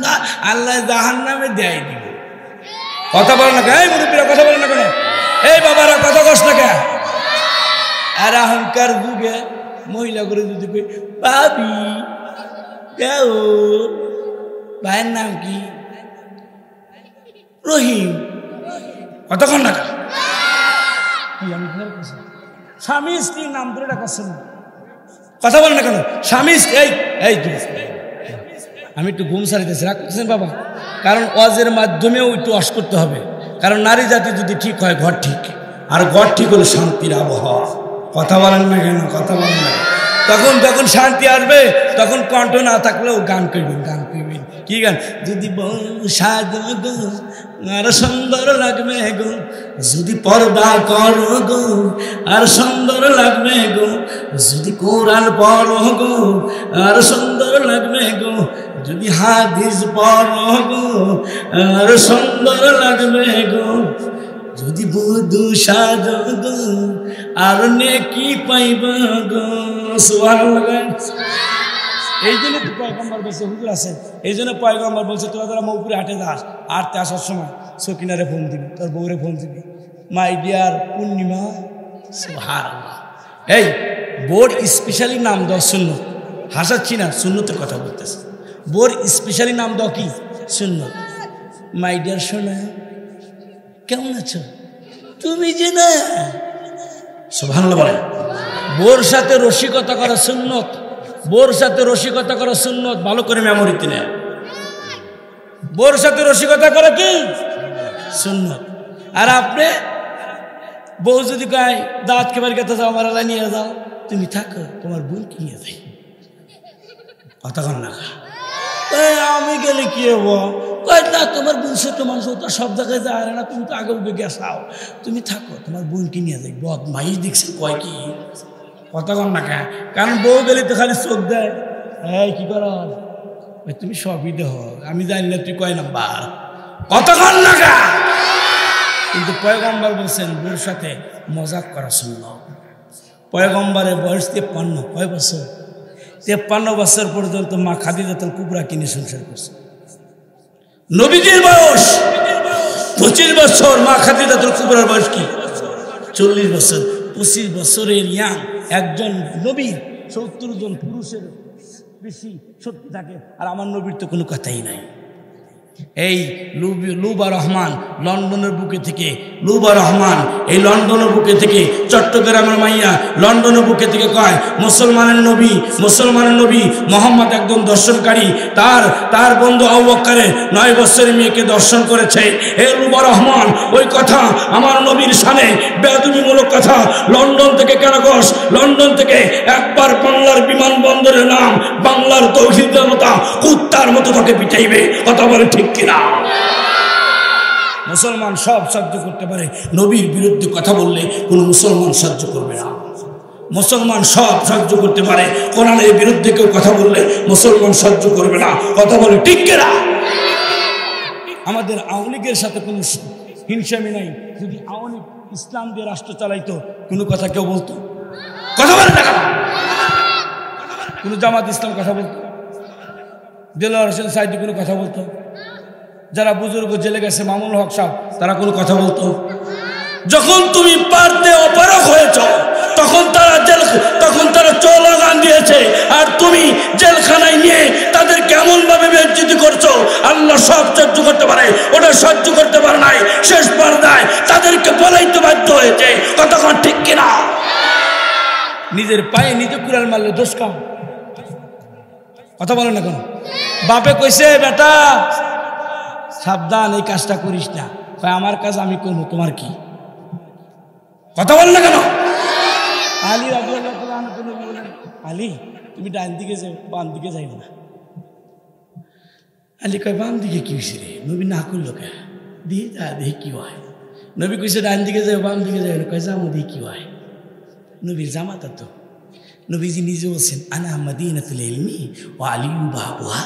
না, আল্লাহ জাহান্নামে দেয় দিব। কথা বলে না কেন? এই মুরব্বীরা কথা বলে না কেন? এই বাবারা কথা কস না কেন? আর অহংকার যুগে মহিলা করে যদি কই ভাবি দেও, ভাইয়ের নাম কি? রহিম। কতক্ষণ না স্বামী স্ত্রীর নাম ধরে ডাকাচ্ছেন, কথা বলেন না কেন? স্বামী এই আমি একটু ঘুম সারিতেছি, রাখতেছেন বাবা, কারণ ওয়াজের মাধ্যমেও একটু ওয়াজ করতে হবে। কারণ নারী জাতি যদি ঠিক হয় ঘর ঠিক, আর ঘর ঠিক হলে শান্তির আবহাওয়া। কথা বলেন না কেন? কথা বলেন না। তখন শান্তি আসবে, তখন কণ্ঠ না থাকলেও গান করবেন। কি গান? যদি বউ সাজো গো আর সুন্দর লাগবে গো, যদি পর্দা করো গো আর সুন্দর লাগবে গো, যদি কোরআন পড়ো গো আর সুন্দর লাগবে গো, যদি হাদিস পড়ো গো আর সুন্দর লাগবে গো, যদি বধূ সাজো গো আর নেকি পাইবা গো। সুবহানাল্লাহ। এই জন্য তো পয়গম্বর বলছে, হুজুর আছেন, এই জন্য পয়গম্বর বলছে তোরা যারা মৌপুরে হাটে যাস, আটতে আসার সময় সকিনারে ফোন দিবি, তোর বউরে ফোন দিবি, মাই ডিয়ার পূর্ণিমা। সুবহানাল্লাহ। এই বোর স্পেশালি নাম দাও সুন্নত, হাসাচ্ছি না, সুন্নতের কথা বলতেছে। বোর স্পেশালি নাম দাও কি? সুন্নত। মাই ডিয়ার সোনা কেমন আছো তুমি? যে না সুবহানাল্লাহ বলে। বোর সাথে রসিকতা করা সুন্নত, বোর সাথে রসিকতা করা সুন্নত। ভালো করে মেমোরিতে নেয়, বোর সাথে রসিকতা করা কি সুন্নত। আর আপনি বউ যদি কয় দাঁত কেবার গেতে যাও, আমার আলা নিয়ে যাও, তুমি থাকো, তোমার বোন কি নিয়ে যাই। কথা কন না, আমি গেলে কি হবো? কয় না, তোমার বোন ছোট মানুষ, তো সব জায়গায় যায় না, তুমি তো আগে উঠে গেছাও, তুমি থাকো, তোমার বোনকে নিয়ে যাই। বদমাইশ দেখছি কয় কি? কথা কন না কেন? কারণ বউ গেলে তো খালি চোখ দেয়, এই কি কর, তুমি সবই দেহ, আমি জানি না তুই কয় নাম্বার। কথা কন না কেন? কিন্তু পয়গম্বর বলছেন বউর সাথে মজাক করা সুন্নাত। পয়গম্বরের বয়স 53। কয় বছর? 53 বছর পর্যন্ত মা খাদিজাতুল কুবরা কিনে সংসার করছে। নবীজির বয়স 25 বছর, মা খাদিজাতুল কুবরার বয়স কি 40 বছর। 25 বছরের ইয়াং একজন নবীর 70 জন পুরুষের বেশি শক্তি থাকে, আর আমার নবীর তো কোনো কথাই নাই। এই লুবা রহমান লন্ডনের বুকে থেকে, লুবা রহমান এই লন্ডনের বুকে থেকে, চট্টগ্রামের মাইয়া লন্ডনের বুকে থেকে কয় মুসলমানের নবী মোহাম্মদ একজন দর্শনকারী। তার বন্ধু আবু বকরের 9 বছরের মেয়েকে দর্শন করেছে। হে লুবা রহমান, ওই কথা আমার নবীর শানে বেয়াদবিমূলক কথা। লন্ডন থেকে কেরাকস, লন্ডন থেকে একবার বাংলার বিমানবন্দরের নাম বাংলার তৌহিদ জনতা কুত্তার মতো তাকে পিটাইবে। কথা বলে ঠিক কিনা? মুসলমান সব সহ্য করতে পারে, নবীর বিরুদ্ধে কথা বললে কোনো মুসলমান সহ্য করবে না। মুসলমান সব সহ্য করতে পারে, কোরআনের বিরুদ্ধে কেউ কথা বললে মুসলমান সহ্য করবে না। কথা বলে ঠিক কিনা? আমাদের আওয়ামী লীগের সাথে কোনো হিংসামি নাই। যদি আওয়ামী লীগ ইসলাম দিয়ে রাষ্ট্র চালাইতো কোনো কথা কেউ বলতো? কথা বলে না। কোনো জামাত ইসলাম কথা বলতো? দেলোয়ার হোসেন সাইদি কোনো কথা বলতো? যারা বুজুর্গ জেলে গেছে মামুনুল হক সাহেব, তারা কোনো কথা বলতো? যখন তুমি পারতে অপারক হয়েছ তখন তারা চলাগান দিয়েছে, আর তুমি জেলখানায় নিয়ে তাদের কেমন ভাবে বেজ্জতি করছো। আল্লাহ সব সহ্য করতে পারে, ওটা সহ্য করতে পারে নাই, শেষ পর্দায় তাদেরকে বলাইতে বাধ্য হয়েছে। কতক্ষণ ঠিক কিনা? নিজের পায়ে নিজে কুড়াল মারলে দোষ কাম। কথা বলেন না কেন? বাপে কইছে বেটা সাবধান, এই কাজটা করিস না। আমার কাজ আমি করবো, তোমার কি? কথা বলেন না কেন? আলী রাদিয়াল্লাহু তাআলা আনহু বলেন, আলী তুমি ডান দিকে যাও, বাম দিকে যাইও না। আলী কয় বাম দিকে কি হয়েছে রে? নবী না করলো কে? দিয়ে যা, দেখি কি হয়। নবী কইছে ডান দিকে যাও, বাম দিকে যাইও না। কয় যাবো, দেখি কি হয়। নবীর জামাতা তো। নবীজি নিজে বলছেন আনা মাদিনাতুল ইলমি ওয়া আলিয়্যু বাবুহা,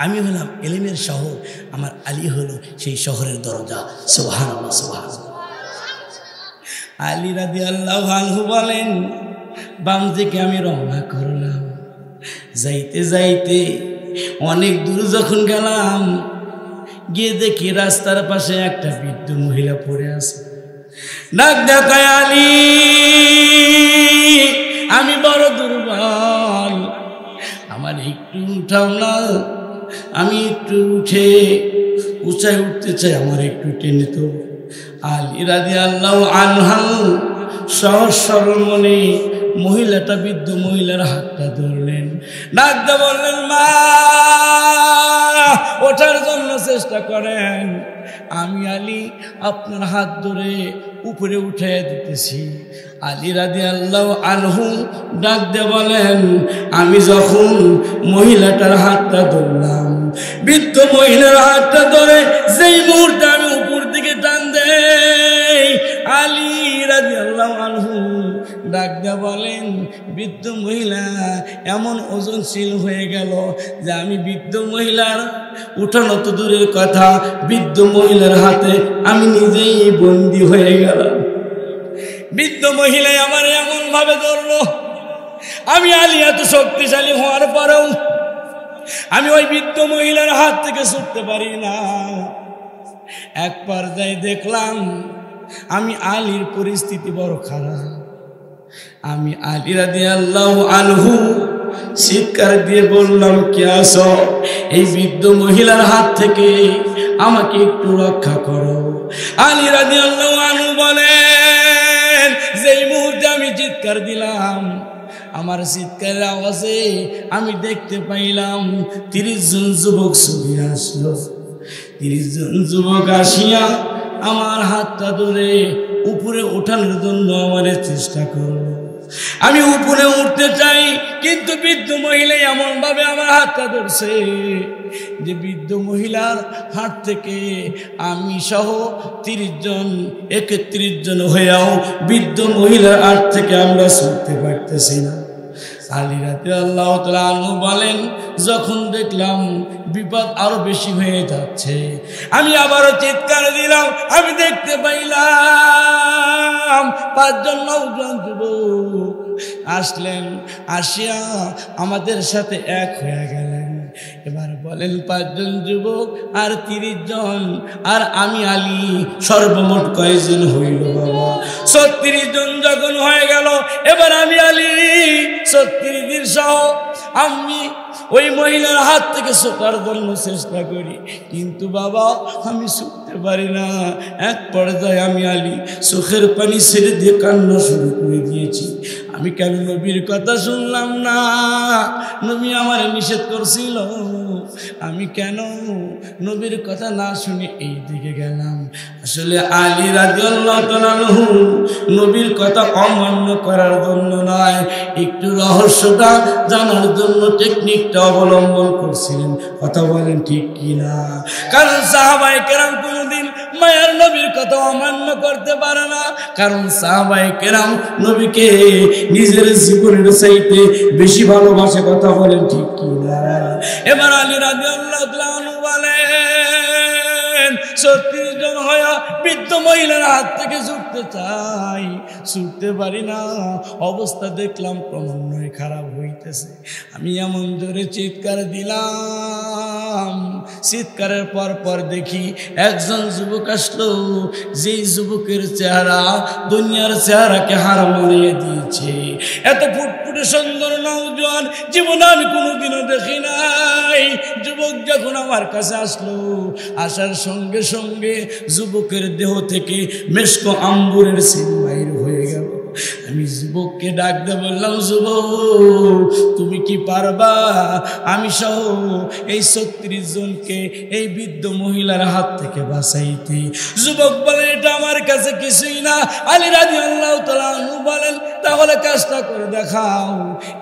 আমি হলাম এলেমের শহর, আমার আলী হলো সেই শহরের দরজা। সুবহানাল্লাহ, সুবহানাল্লাহ। আলী রাদিয়াল্লাহু আনহু বলেন, বাম থেকে আমি রওনা করলাম। যাইতে যাইতে অনেক দূর যখন গেলাম, গিয়ে দেখি রাস্তার পাশে একটা বৃদ্ধ মহিলা পড়ে আছে। ডাক দেখায়, আলী আমি বড় দুর্বল, আমার একটু উঠাও না, আমি একটু উঁচায় উঠতে চাই, আমার একটু টেনে তো। আলী রাদিয়াল্লাহু আনহু সহজ সরল মনে মহিলাটা, বৃদ্ধ মহিলার হাতটা ধরলেন, ডাকতে বললেন, মা ওঠার জন্য চেষ্টা করেন, আমি আলী আপনার হাত ধরে উপরে উঠাইয়া দিতেছি। আলী রাদিয়াল্লাহু আনহু ডাকতে বলেন, আমি যখন মহিলাটার হাতটা ধরলাম, বৃদ্ধ মহিলার হাতটা ধরে যেই মুহূর্তে আমি উপর দিকে টান দেই, আলী রাদিয়াল্লাহু আনহু ডাকতে বলেন, বৃদ্ধ মহিলা এমন ওজনশীল হয়ে গেল যে আমি বৃদ্ধ মহিলার উঠানো তো দূরের কথা, বৃদ্ধ মহিলার হাতে আমি নিজেই বন্দী হয়ে গেলাম। বৃদ্ধ মহিলাই আমার এমন ভাবে ধরলো, আমি আলী এত শক্তিশালী হওয়ার পরেও আমি ওই বৃদ্ধ মহিলার হাত থেকে ছুটতে পারি না। এক পর্যায়ে দেখলাম আমি আলীর পরিস্থিতি বড় খারাপ। আমি আলী রাদিয়াল্লাহু আনহু চিৎকার দিয়ে বললাম, কে আছো? এই বৃদ্ধ মহিলার হাত থেকে আমাকে একটু রক্ষা করো। আলী রাদিয়াল্লাহু আনহু বলেন, যেই মুহূর্তে আমি চিৎকার দিলাম, আমার চিৎকারের আওয়াজে আমি দেখতে পাইলাম 30 জন যুবক ছবি আসলো। 30 জন যুবক আসিয়া আমার হাতটা ধরে উপরে ওঠানোর জন্য আমার চেষ্টা করলো। আমি উপরে উঠতে চাই, কিন্তু বৃদ্ধ মহিলা এমন ভাবে আমার হাতটা ধরছে যে বৃদ্ধ মহিলার হাত থেকে আমি সহ 30 জন 31 জন হয়েও বৃদ্ধ মহিলার হাত থেকে আমরা ছুটতে পারতেছি না। আলী রাদিয়াল্লাহু তাআলা আনহু বলেন, যখন দেখলাম বিপদ আরো বেশি হয়ে যাচ্ছে, আমি আবারও চিৎকার দিলাম। আমি দেখতে পাইলাম 5 জন নওজোয়ান যুবক আসলেন, আসিয়া আমাদের সাথে এক হয়ে গেলেন। এবার বলেন 5 জন যুবক আর 30 জন আর আমি আলী, সর্বমোট কয়জন হইল বাবা? 36 জন যখন হয়ে গেল, এবার আমি আলী 36 দিন সহ আমি ওই মহিলার হাত থেকে ছোটার জন্য চেষ্টা করি, কিন্তু বাবা আমি ছুটতে পারি না। এক পর্যায়ে আমি আলী চোখের পানি ছেড়ে দিয়ে কান্না শুরু করে দিয়েছি। আমি কেন নবীর কথা শুনলাম না? নবী আমার নিষেধ করছিল, আমি কেন নবীর কথা না শুনে এই দিকে গেলাম? আসলে আলী রাদিয়াল্লাহু তাআলা আনহু নবীর কথা অমান্য করার জন্য নয়, একটু রহস্যটা জানার জন্য টেকনিকটা অবলম্বন করছিলেন। কথা বলেন ঠিক কিনা? কারণ সাহাবায়ে কেরাম কোনদিন মায়ার নবীর কথা অমান্য করতে পারে না, কারণ সাহাবায়ে কেরাম নবীকে নিজের জীবনের চাইতে বেশি ভালোবাসে। কথা বলেন ঠিক কিনা? এবার আলী রাদিয়াল্লাহু তাআলা আনহু বলেন 36 জন হয়া বৃদ্ধ মহিলার হাত থেকে ছুটতে চাই, ছুটতে পারি না। অবস্থা দেখলাম ক্রমান্বয়ে খারাপ হইতেছে। আমি এমন জোরে চিৎকার দিলাম, চিৎকারের পর দেখি একজন যুবক আসলো, যেই যুবকের চেহারা দুনিয়ার চেহারাকে হার মানিয়ে দিয়েছে। এত ফুটফুটে সুন্দর নওজোয়ান জীবনে আমি কোনোদিনও দেখি নাই। যুবক যখন আমার কাছে আসলো, আসার সঙ্গে সঙ্গে যুবকের দেহ থেকে মেশক আম্বুরের সেন বাইর হয়ে গেল। আমি যুবককে ডাক দিয়ে বললাম, যুবক তুমি কি পারবা আমি সহ এই 36 জনকে এই বৃদ্ধ মহিলার হাত থেকে বাঁচাইতে? যুবক বলে, এটা আমার কাছে কিছুই না। আলী রাদিয়াল্লাহু তাআলা আনহু বলেন, তাহলে কাজটা করে দেখাও।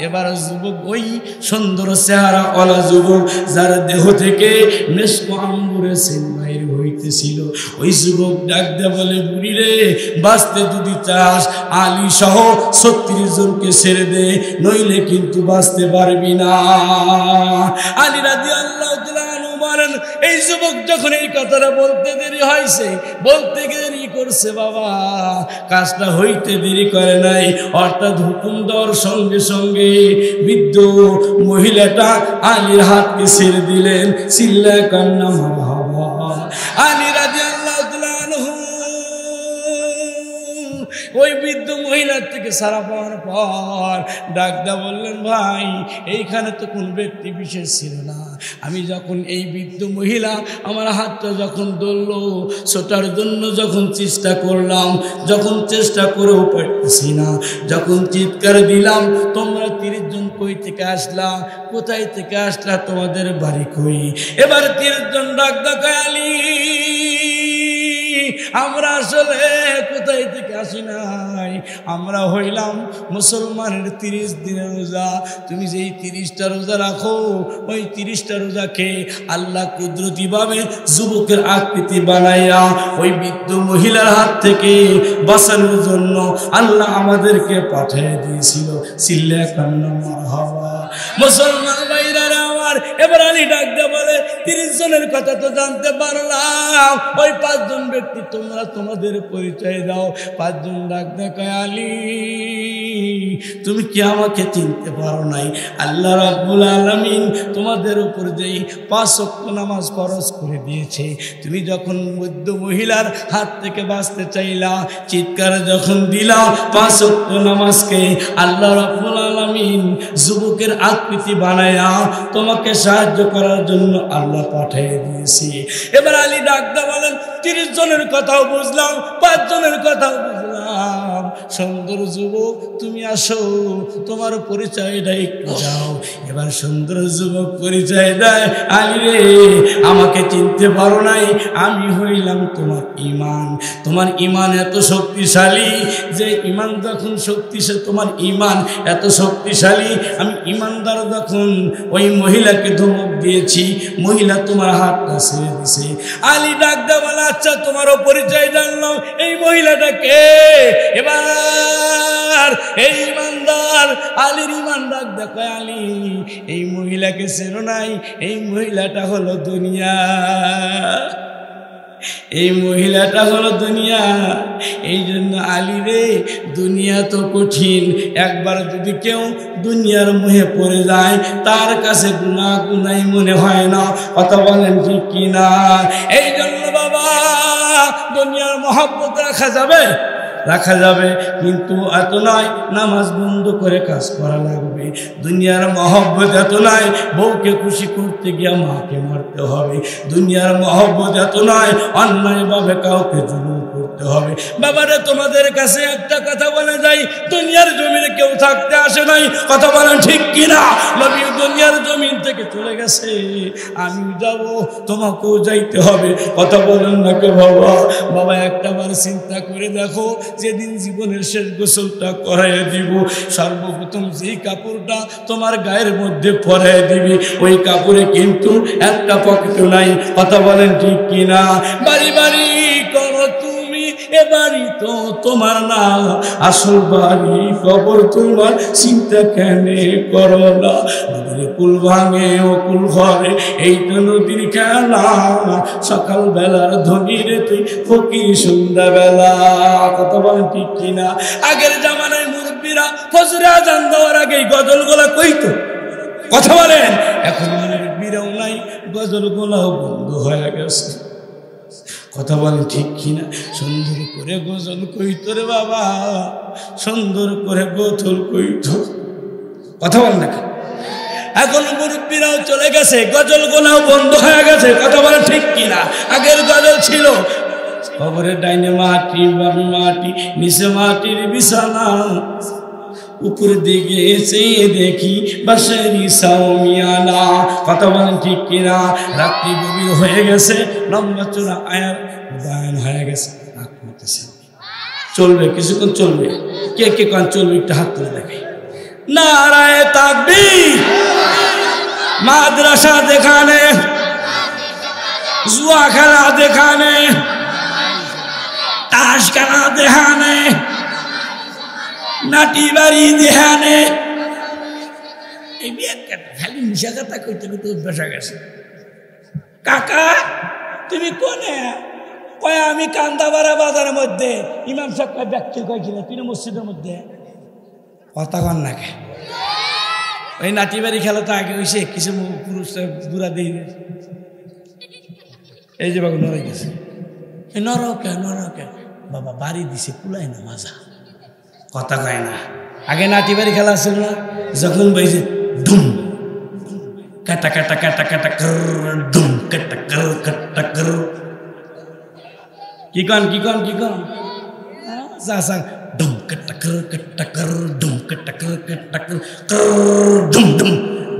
এবার যুবক, ওই সুন্দর চেহারা ওয়ালা যুবক যার দেহ থেকে মেশক আম্বুরের সেন বাইর হইতেছিল, ওই যুবক ডাক দিয়ে বলে, বুড়ি রে, বাঁচতে যদি চাস আলী সহ 36 জনকে ছেড়ে দে, নইলে কিন্তু বাঁচতে পারবি না। আলী রাদিয়াল্লাহু তাআলা আনহু বলেন, এই যুবক যখন এই কথাটা বলতে দেরি হয়েছে, বলতে দেরি করছে বাবা, কাজটা হইতে দেরি করে নাই। অর্থাৎ হুকুম দেওয়ার সঙ্গে সঙ্গে বৃদ্ধ মহিলাটা আলীর হাতকে ছেড়ে দিলেন। চিল্লায় কান্না মারহাবা। আলী রাদিয়াল্লাহু তাআলা আনহু ওই বৃদ্ধ মহিলার থেকে সারা পাওয়ার পর ডাকদা বললেন, ভাই এইখানে তো কোন ব্যক্তি বিশেষ ছিল না। আমি যখন এই বৃদ্ধ মহিলা আমার হাতটা যখন ধরলো, ছোটার জন্য যখন চেষ্টা করলাম, যখন চেষ্টা করেও পারতেছি না, যখন চিৎকার দিলাম, তোমরা 30 জন কই থেকে আসলা, কোথায় থেকে আসলা, তোমাদের বাড়ি কই? এবার 30 জন ডাকদা কয়, আলী আমরা আসলে কোথায় থেকে আসি নাই, আমরা হইলাম মুসলমানের 30 দিনের রোজা। তুমি যেই 30টা রোজা রাখো, ওই 30টা রোজাকে আল্লাহ কুদরতি ভাবে যুবকের আকৃতি বানাইয়া ওই বৃদ্ধ মহিলার হাত থেকে বাঁচানোর জন্য আল্লাহ আমাদেরকে পাঠিয়ে দিয়েছিল। চিল্লা কান্না মারহাবা। মুসলমান ভাইরা আমার, এবার আলী ডাক দিয়ে বলে, 30 জনের কথা তো জানতে পারলাম, ওই 5 জন ব্যক্তি তোমরা তোমাদের পরিচয় দাও। 5 জন ডাক দিয়ে কয়, আলী তুমি কি আমাকে চিনতে পারো নাই? আল্লাহ রাব্বুল আলামিন তোমাদের উপর যেই 5 ওয়াক্ত নামাজ ফরজ করে দিয়েছে, তুমি যখন বৃদ্ধ মহিলার হাত থেকে বাঁচতে চাইলা, চিৎকার যখন দিলা, 5 ওয়াক্ত নামাজকে আল্লাহ রাব্বুল আলামিন যুবকের আকৃতি বানায়া তোমাকে সাহায্য করার জন্য আল্লাহ পাঠিয়ে দিয়েছি। এবার আলী ডাকদা বলেন, 30 জনের কথাও বুঝলাম, 5 জনের কথাও বুঝলাম, সুন্দর যুবক তুমি আসো, তোমার পরিচয়টা একটু দাও। এবার সুন্দর যুবক পরিচয় দেয়, আলী রে আমাকে চিনতে পারো নাই, আমি হইলাম তোমার ঈমান। তোমার ঈমান এত শক্তিশালী যে ঈমান যখন শক্তিশালী, তোমার ঈমান এত শক্তিশালী, আমি ঈমানদার যখন ওই মহিলাকে ধমক দিয়েছি, মহিলা তোমার হাতটা ছেড়ে দিছে। আলী ডাকদা বলে, আচ্ছা তোমারও পরিচয় জানলাম, এই মহিলাটা কে? এবার এই ঈমানদার আলীর ঈমান ডাক দেখায়, আলী এই মহিলাকে চেনো নাই, এই মহিলাটা হলো দুনিয়া। এই মহিলাটা হলো দুনিয়া। এই জন্য আলী রে, দুনিয়া তো কঠিন, একবার যদি কেউ দুনিয়ার মোহে পড়ে যায় তার কাছে গুনাই মনে হয় না। কথা বলেন ঠিক কিনা? এই জন্য বাবা, দুনিয়ার মহব্বত রাখা যাবে, রাখা যাবে, কিন্তু এত নয় নামাজ বন্ধ করে কাজ করা লাগবে। দুনিয়ার মহব্বত এত নয় বউকে খুশি করতে গিয়ে মাকে মারতে হবে। দুনিয়ার মহব্বত এত নয় অন্যায়ভাবে কাউকে জুলুম করতে হবে। বাবারে, তোমাদের কাছে একটা কথা বলে যাই, দুনিয়ার জমিনে কেউ থাকতে আসে নাই। কথা বলেন ঠিক কিনা? নবী দুনিয়ার জমিন থেকে চলে গেছে, আমি যাব, তোমাকেও যাইতে হবে। কথা বলেন না কে বাবা? বাবা, একটাবার চিন্তা করে দেখো, যেদিন জীবনের শেষ গোসলটা করাইয়া দিব, সর্বপ্রথম যেই কাপড়টা তোমার গায়ের মধ্যে পরাইয়া দিবি, ওই কাপড়ে কিন্তু একটা পকেট নাই। কথা বলেন ঠিক কিনা? বাড়ি বাড়ি করো তুমি, এ বাড়ি তো তোমার না, আসল বাড়ি কবর তোমার, চিন্তা কেন করো না? নদীর কুল ভাঙে ও কুল ঘরে, এই তো নদীর খেলা, সকাল বেলার ধনী রে তুই ফকির সন্ধ্যাবেলা। কথা বলেন ঠিক কিনা? আগের জামানায় মুরব্বীরা ফজরে আজান দেওয়ার আগে গজল গোলা কইতো। কথা বলেন? এখন মুরব্বীরাও নাই, গজল গোলাও বন্ধ হয়ে গেছে। কথা বলেন ঠিক কিনা? সুন্দর করে গজল কইতো রে বাবা, সুন্দর করে গজল কইতো। কথা বলেন না? এখন মুরব্বীরাও চলে গেছে, গজল গোলাও বন্ধ হয়ে গেছে। কথা বলেন ঠিক কিনা? আগের গজল ছিল, কবরের ডাইনে মাটি, বামে মাটি, নিচে মাটির বিছানা, উপর দিকে চেয়ে দেখি বাঁশেরই সাউমিয়ানা। কথা বলেন ঠিক কিনা? রাত্রি গভীর হয়ে গেছে, লম্বা চূড়া আয়ার গায়ন হয়ে গেছে, রাত করতেছে। চলবে কিছুক্ষণ, চলবে। কে কে কান চলবে একটু হাত তুলে দেখে। নারায়ে তাকবীর। মাদ্রাসা দেখানে, জুয়া খেলা দেখানে, তাস খেলা দেখানে, নাটি বাড়ি দেখানে, এই খালি মিশা কথা কইতে কইতে বসা গেছে। কাকা তুমি কোনে? কয় আমি কান্দাবাড়া বাজারের মধ্যে। ইমাম সাহেব কয় ব্যক্তি কয়েছিল, তুই মসজিদের মধ্যে। কথা কন নাকি? ওই নাটি বাড়ি খেলা তো আগে হয়েছে, কিছু পুরুষ বুড়া দিয়ে, এই যে বাবু নড়াই গেছে, নরকে নরকে বাবা বাড়ি দিছে, কুলাই না মাজা। কথা কয় না? আগে নাটি বাড়ি খেলা ছিল না, যখন বাইছে ধুম কাটা কাটা কাটা কাটা কর, ধুম কাটা কর কাটা কর। কি কন কি কন কি কন? যা যা ধুম কাটা কর কাটা কর, ধুম কাটা কর কাটা কর, ধুম ধুম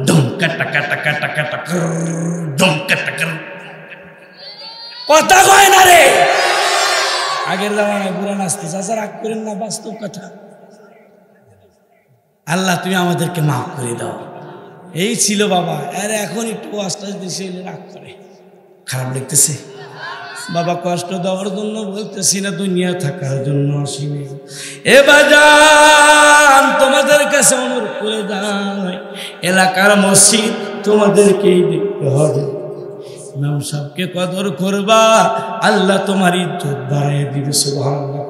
ধুম কাটা কাটা কাটা কাটা কর, ধুম কাটা কর। কথা কয় না রে? আগের জামানায় বুড়া নাচতে, চাচা রাগ করেন না, বাস্তব কথা। আল্লাহ তুমি আমাদেরকে মাফ করে দাও। এই ছিল বাবা। আরে এখন একটু আস্তে আস্তে রাগ করে, খারাপ লাগতেছে বাবা। কষ্ট দেওয়ার জন্য বলতেছি না, দুনিয়া থাকার জন্য আসিনি। এ বাজান, তোমাদের কাছে অনুরোধ করে যায়, এলাকার মসজিদ তোমাদেরকেই দেখতে হবে। ইমাম সাহেবকে কদর করবা, আল্লাহ তোমার ইজ্জত বাড়ায় দিবে। সুবহানাল্লাহ।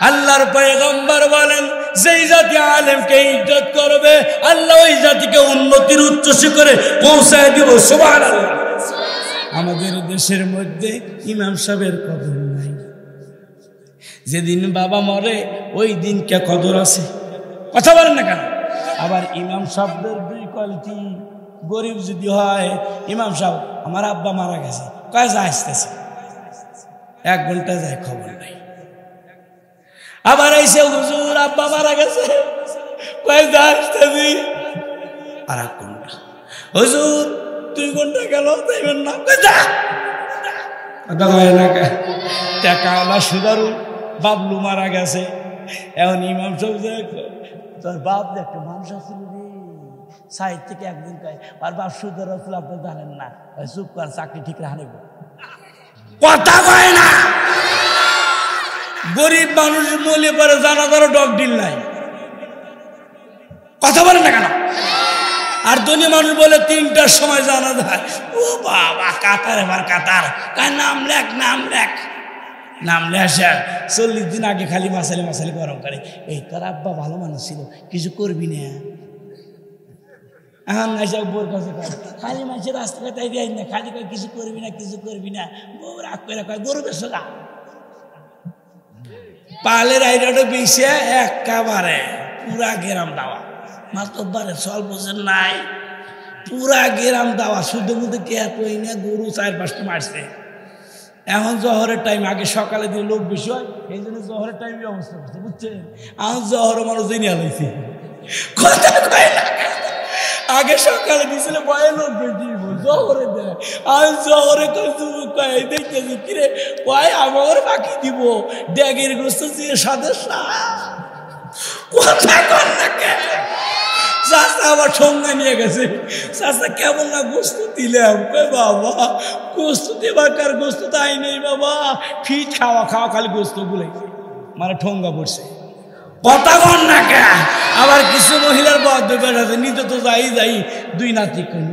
আল্লাহর পয়গম্বর বলেন, যেই জাতি আলেমকে ইজ্জত করবে, আল্লাহ ওই জাতিকে উন্নতির উচ্চ শিখরে পৌঁছায় দিব। সুবহানাল্লাহ। আমাদের দেশের মধ্যে ইমাম সাহেবের কদর নাই। যেদিন বাবা মরে ওই দিন কে কদর আছে? কথা বলেন না কেন? আবার ইমাম সাহেবদের দুই কোয়ালিটি। গরিব যদি হয়, ইমাম সাহেব আমার আব্বা মারা গেছে, কয় যা আসতেছে, 1 ঘন্টা যায়, খবর নাই। আবার এসে হুজুর আব্বা মারা গেছে, কয় যা আসতেছি, আর 1 ঘন্টা। হুজুর 2 ঘন্টা গেল, যাইবেন না, টাকা সুদারু বাবলু মারা গেছে। এখন ইমাম সাহেব, তোর বাপ একটা মানুষ আছিল রে, সাইড থেকে একদিন কয় আর বাপ সুদার আসলে আপনি জানেন না, চুপ কর, চাকরি ঠিক রাখে। কথা কয় না। গরিব মানুষ মলে পরে জানাজারও ডক ডিল নাই। কথা বলে না কেন? আর ধনী মানুষ বলে 3টার সময় জানা যায়। ও বাবা কাতার, এবার কাতার, নাম লেখ নাম লেখ, নাম লেখা 40 দিন আগে খালি মাসালি মাসালি গরম করে। এই তোর আব্বা ভালো মানুষ ছিল, কিছু করবি না। এখন নাইসা বোর কাছে খালি মানুষের রাস্তাঘাট দিয়ে না, খালি কয় কিছু করবি না, কিছু করবি না। বউ রাগ করে কয় গরু বেশ গা, পালের আইডাটা বেশি একেবারে পুরা গেরাম দাওয়া। মাতব্বারে চল বোঝেন নাই, পুরা গেরাম দাওয়া। শুধু মধ্যে কে কই না, গরু 4-5টা মারছে। এখন জহরের টাইম, আগে সকালে দিয়ে লোক বেশি হয়, এই জন্য জহরের টাইমে অবস্থা করছে, বুঝছেন। এখন জহর মানুষ জেনে লাইছে, কথা কয় না। আগে সকালে দিয়েছিল বয়ে লোক বেশি, জহরে দেয়। আর জহরে দেখতেছি কিরে কয় আমার বাকি দিব, ড্যাগের গোস্ত দিয়ে সাথে কথা কর না কেন। চাষা আবার সঙ্গে নিয়ে গেছে, চাষা কেমন না গোস্ত দিলাম। বাবা গোস্ত দেবার কার, গোস্ত তাই নেই বাবা, ফিট খাওয়া খাওয়া খালি গোস্ত গুলাইছে, মানে ঠোঙ্গা পড়ছে। কথা কর না কে। আবার কিছু মহিলার বদ আছে, নিজে তো যাই 2 নাতি কই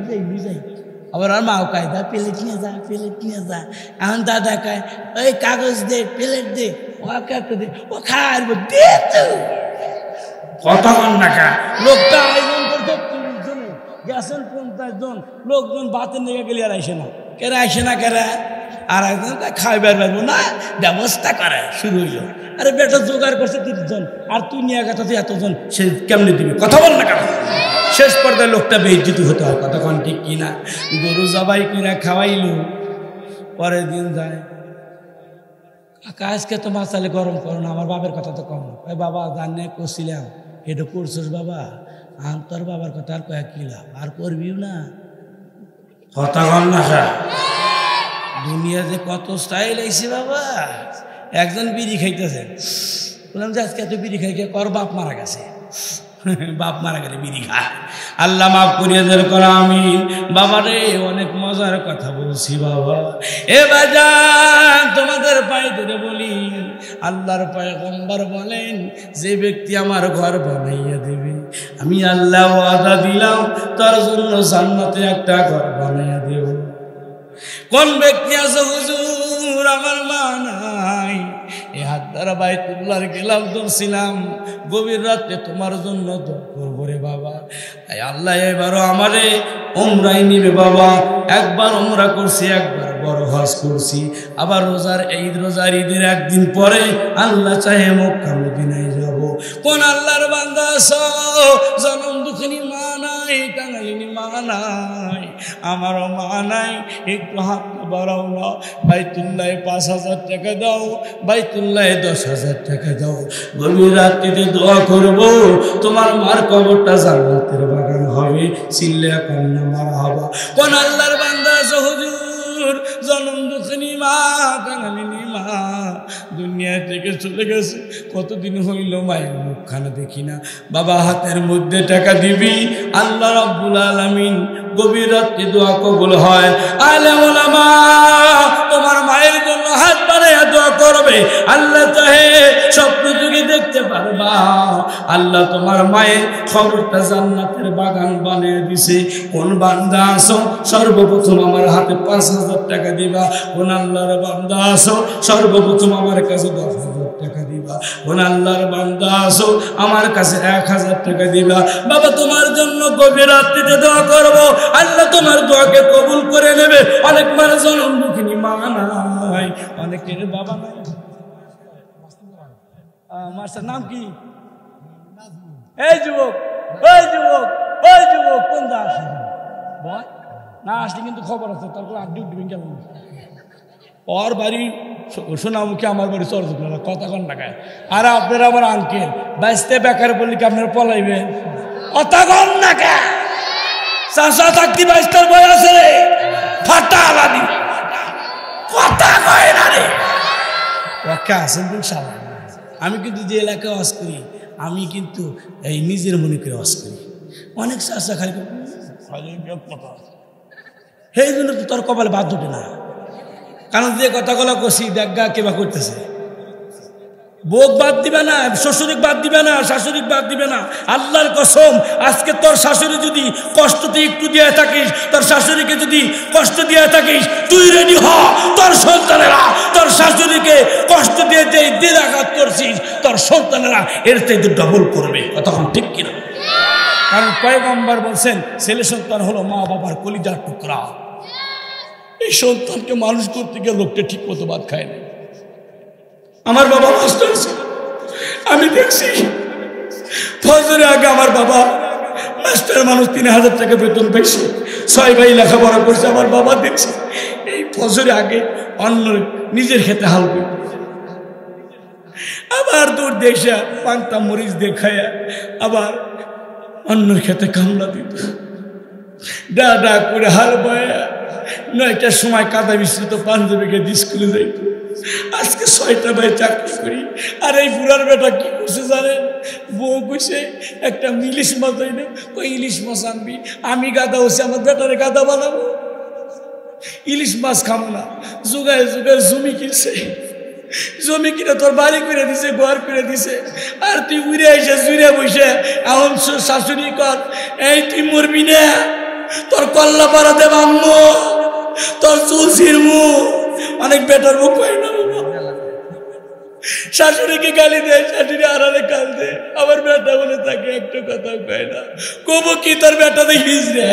যাই। আবার আর মাও কায়দা প্লেট নিয়ে যা, প্লেট নিয়ে যা। এখন দাদা কয় ওই কাগজ দে, প্লেট দে, ও কাকু দে, ও খাইব দে তো। কথা কর না কে। লোকটা আয়োজন করতে 30 জনে গেছেন, 50 জন লোকজন বাতের নিয়ে গেলে আর আইসে না। কেরা আইসে না কেরা? আর একজন খাইবার পারবো না, ব্যবস্থা করে শুরু হইল। আরে বেটা জোগাড় করছে 30 জন, আর তুই নিয়ে গেছে এতজন, সে কেমনি দিবি? কথা বল না কেন। শেষ পর্যায়ে লোকটা বেইজ্জত হতে হয়, কতক্ষণ ঠিক কিনা। গরু জবাই কিনা খাওয়াইল, পরের দিন যায় আজকে তো মাসালে গরম করো না, আমার বাবার কথা তো কম। ওই বাবা জানে করছিলাম, এটা করছিস বাবা, তোর বাবার কথা আর কয়েক কিলা আর করবিও না। কথা বল না। দুনিয়া যে কত স্টাইল আইছে বাবা। একজন বিড়ি খাইতেছে, বললাম যে আজকে এত বিড়ি খাই কর, বাপ মারা গেছে। বাপ মারা গেলে বিড়ি খা। আল্লাহ মাফ করিয়ে দের করা আমি। বাবা রে অনেক মজার কথা বলছি বাবা। এ বাজান তোমাদের পায়ে ধরে বলি, আল্লাহর পয়গম্বর বলেন যে ব্যক্তি আমার ঘর বানাইয়া দেবে, আমি আল্লাহ ওয়াদা দিলাম তার জন্য জান্নাতে একটা ঘর বানাইয়া দেব। কোন ব্যক্তি আছে হুজুর আমার মা নাই, এই হাত দ্বারা বাইতুল্লাহর গেলাম ধরছিলাম, গভীর রাতে তোমার জন্য দোয়া করবো রে বাবা। আল্লাহ এবারও আমারে উমরাই নিবে বাবা। একবার উমরা করছি, একবার বড় হজ করছি, আবার রোজার ঈদের একদিন পরে আল্লাহ চাহে মক্কা মদিনায় যাব। কোন আল্লাহর বান্দা আছো জনম দুঃখিনী মা নাই, কাঙালিনী মা নাই, আমারও মা নাই, একটু হাত বাড়াও না। বাইতুল্লাহ 5,000 টাকা দাও, বাইতুল্লাহ 10,000 টাকা দাও। গভীর রাত্রিতে দোয়া করবো তোমার মার কবরটা জান্নাতের বাগান হবে। চিল্লা কন্যা মারা হবা। কোন আল্লাহর বান্দা আছো হুজুর জনম দুঃখিনী মা, কাঙালিনী মা দুনিয়া থেকে চলে গেছে, কতদিন হইল মায়ের মুখখানা দেখি না। বাবা হাতের মধ্যে টাকা দিবি, আল্লাহ রাব্বুল আলামিন গভীর রাত্রি দোয়া কবুল হয়। আলেম ওলামা তোমার মায়ের জন্য হাত বাড়াইয়া দোয়া করবে, আল্লাহ চাহে স্বপ্ন যুগে দেখতে পারবা। আল্লাহ তোমার মায়ের খবরটা জান্নাতের বাগান বানিয়ে দিছে। কোন বান্দা আছো সর্বপ্রথম আমার হাতে 5,000 টাকা দিবা। কোন আল্লাহর বান্দা আছো সর্বপ্রথম আমার কাছে 10,000 টাকা দিবা। কোন আল্লাহর বান্দা আছো আমার কাছে 1,000 টাকা দিবা। বাবা তোমার জন্য গভীর রাত্রিতে দোয়া করবো, আল্লাহ তোমার দোয়াকে কবুল করে নেবে। অনেক মানুষ জনম দুঃখিনী মা নাই, অনেকের বাবা নাই। মাস্টার নাম কি? এই যুবক, ওই যুবক, ওই যুবক কোন দাস বল না আসলে কিন্তু খবর আছে, তারপর আড্ডি উঠবেন কেমন। ওর বাড়ি সোনামুখী, আমার বাড়ি চরজুকলা, কথা কন টাকায়। আর আপনারা আমার আঙ্কেল বাইসতে বেকার বললি কি আপনারা পলাইবেন? কথা কন না কে চাষা থাকতি বাইশটার বই আছে রে, ফাটা আলাদি কথা কয় না রে। ওকে আসেন ইনশাআল্লাহ। আমি কিন্তু যে এলাকায় ওয়াজ করি, আমি কিন্তু এই নিজের মনে করে ওয়াজ করি। অনেক চাষা খালি সেই জন্য তো তোর কপালে বাদ দুটে না, কারণ যে কথাগুলো করছি দেখা কেবা করতেছে। বোক বাদ দিবে না, শ্বশুরিক বাদ দিবে না, শাশুড়িক বাদ দিবে না। আল্লাহর কসম, আজকে তোর শাশুড়ি যদি কষ্টতে একটু দিয়ে থাকিস, তোর শাশুড়িকে যদি কষ্ট দিয়ে থাকিস, তুই রেডি হ, তোর সন্তানেরা তোর শাশুড়িকে কষ্ট দিয়ে যে দিন আঘাত করছিস, তোর সন্তানেরা এর থেকে ডবল করবে। তখন ঠিক কিনা? কারণ পয়গম্বর বলছেন, ছেলে সন্তান হলো মা বাবার কলিজার টুকরা। এই সন্তানকে মানুষ করতে গিয়ে লোকটা ঠিক মতো ভাত খায় না। আমার বাবা মাস্টার ছিল, আমি দেখছি ফজরের আগে আমার বাবা মাস্টার মানুষ, 3000 টাকা বেতন পেয়েছে, 6 ভাই লেখাপড়া করছে। আমার বাবা দেখছে এই ফজরের আগে অন্য নিজের খেতে হাল করবে, আবার দূর দেশে পান্তা মরিচ দেখায়া আবার অন্যের খেতে কামলা দিত, ডা ডা করে হাল বয়া 9টার সময় কাদা মিশ্রিত পাঞ্জাবিকে স্কুলে যাইত। আজকে 6টা ভাই চাকরি করি। আর এই বুড়ার বেটা কি করছে জানেন? বউ কইছে একটা ইলিশ মাছ হয় না, ওই ইলিশ মাছ আনবি। আমি গাদা হচ্ছে, আমার বেটারে গাদা বানাবো, ইলিশ মাছ খাবো না। জোগায় জোগায় জমি কিনছে, জমি কিনে তোর বাড়ি করে দিছে, ঘর করে দিছে। আর তুই উড়ে এসে জুড়ে বসে এখন শাশুড়ি কর, এই তুই মরবি না, তোর কল্লা পাড়া দেব আম্মু, তোর চুল ছিড়মু। অনেক বেটার মুখ পাই না, শাশুড়িকে গালি দেয়, শাশুড়ি আড়ালে কাল দেয়। আমার বেটা বলে তাকে একটু কথা কয় না, কবো কি তোর বেটা দেখিস রে?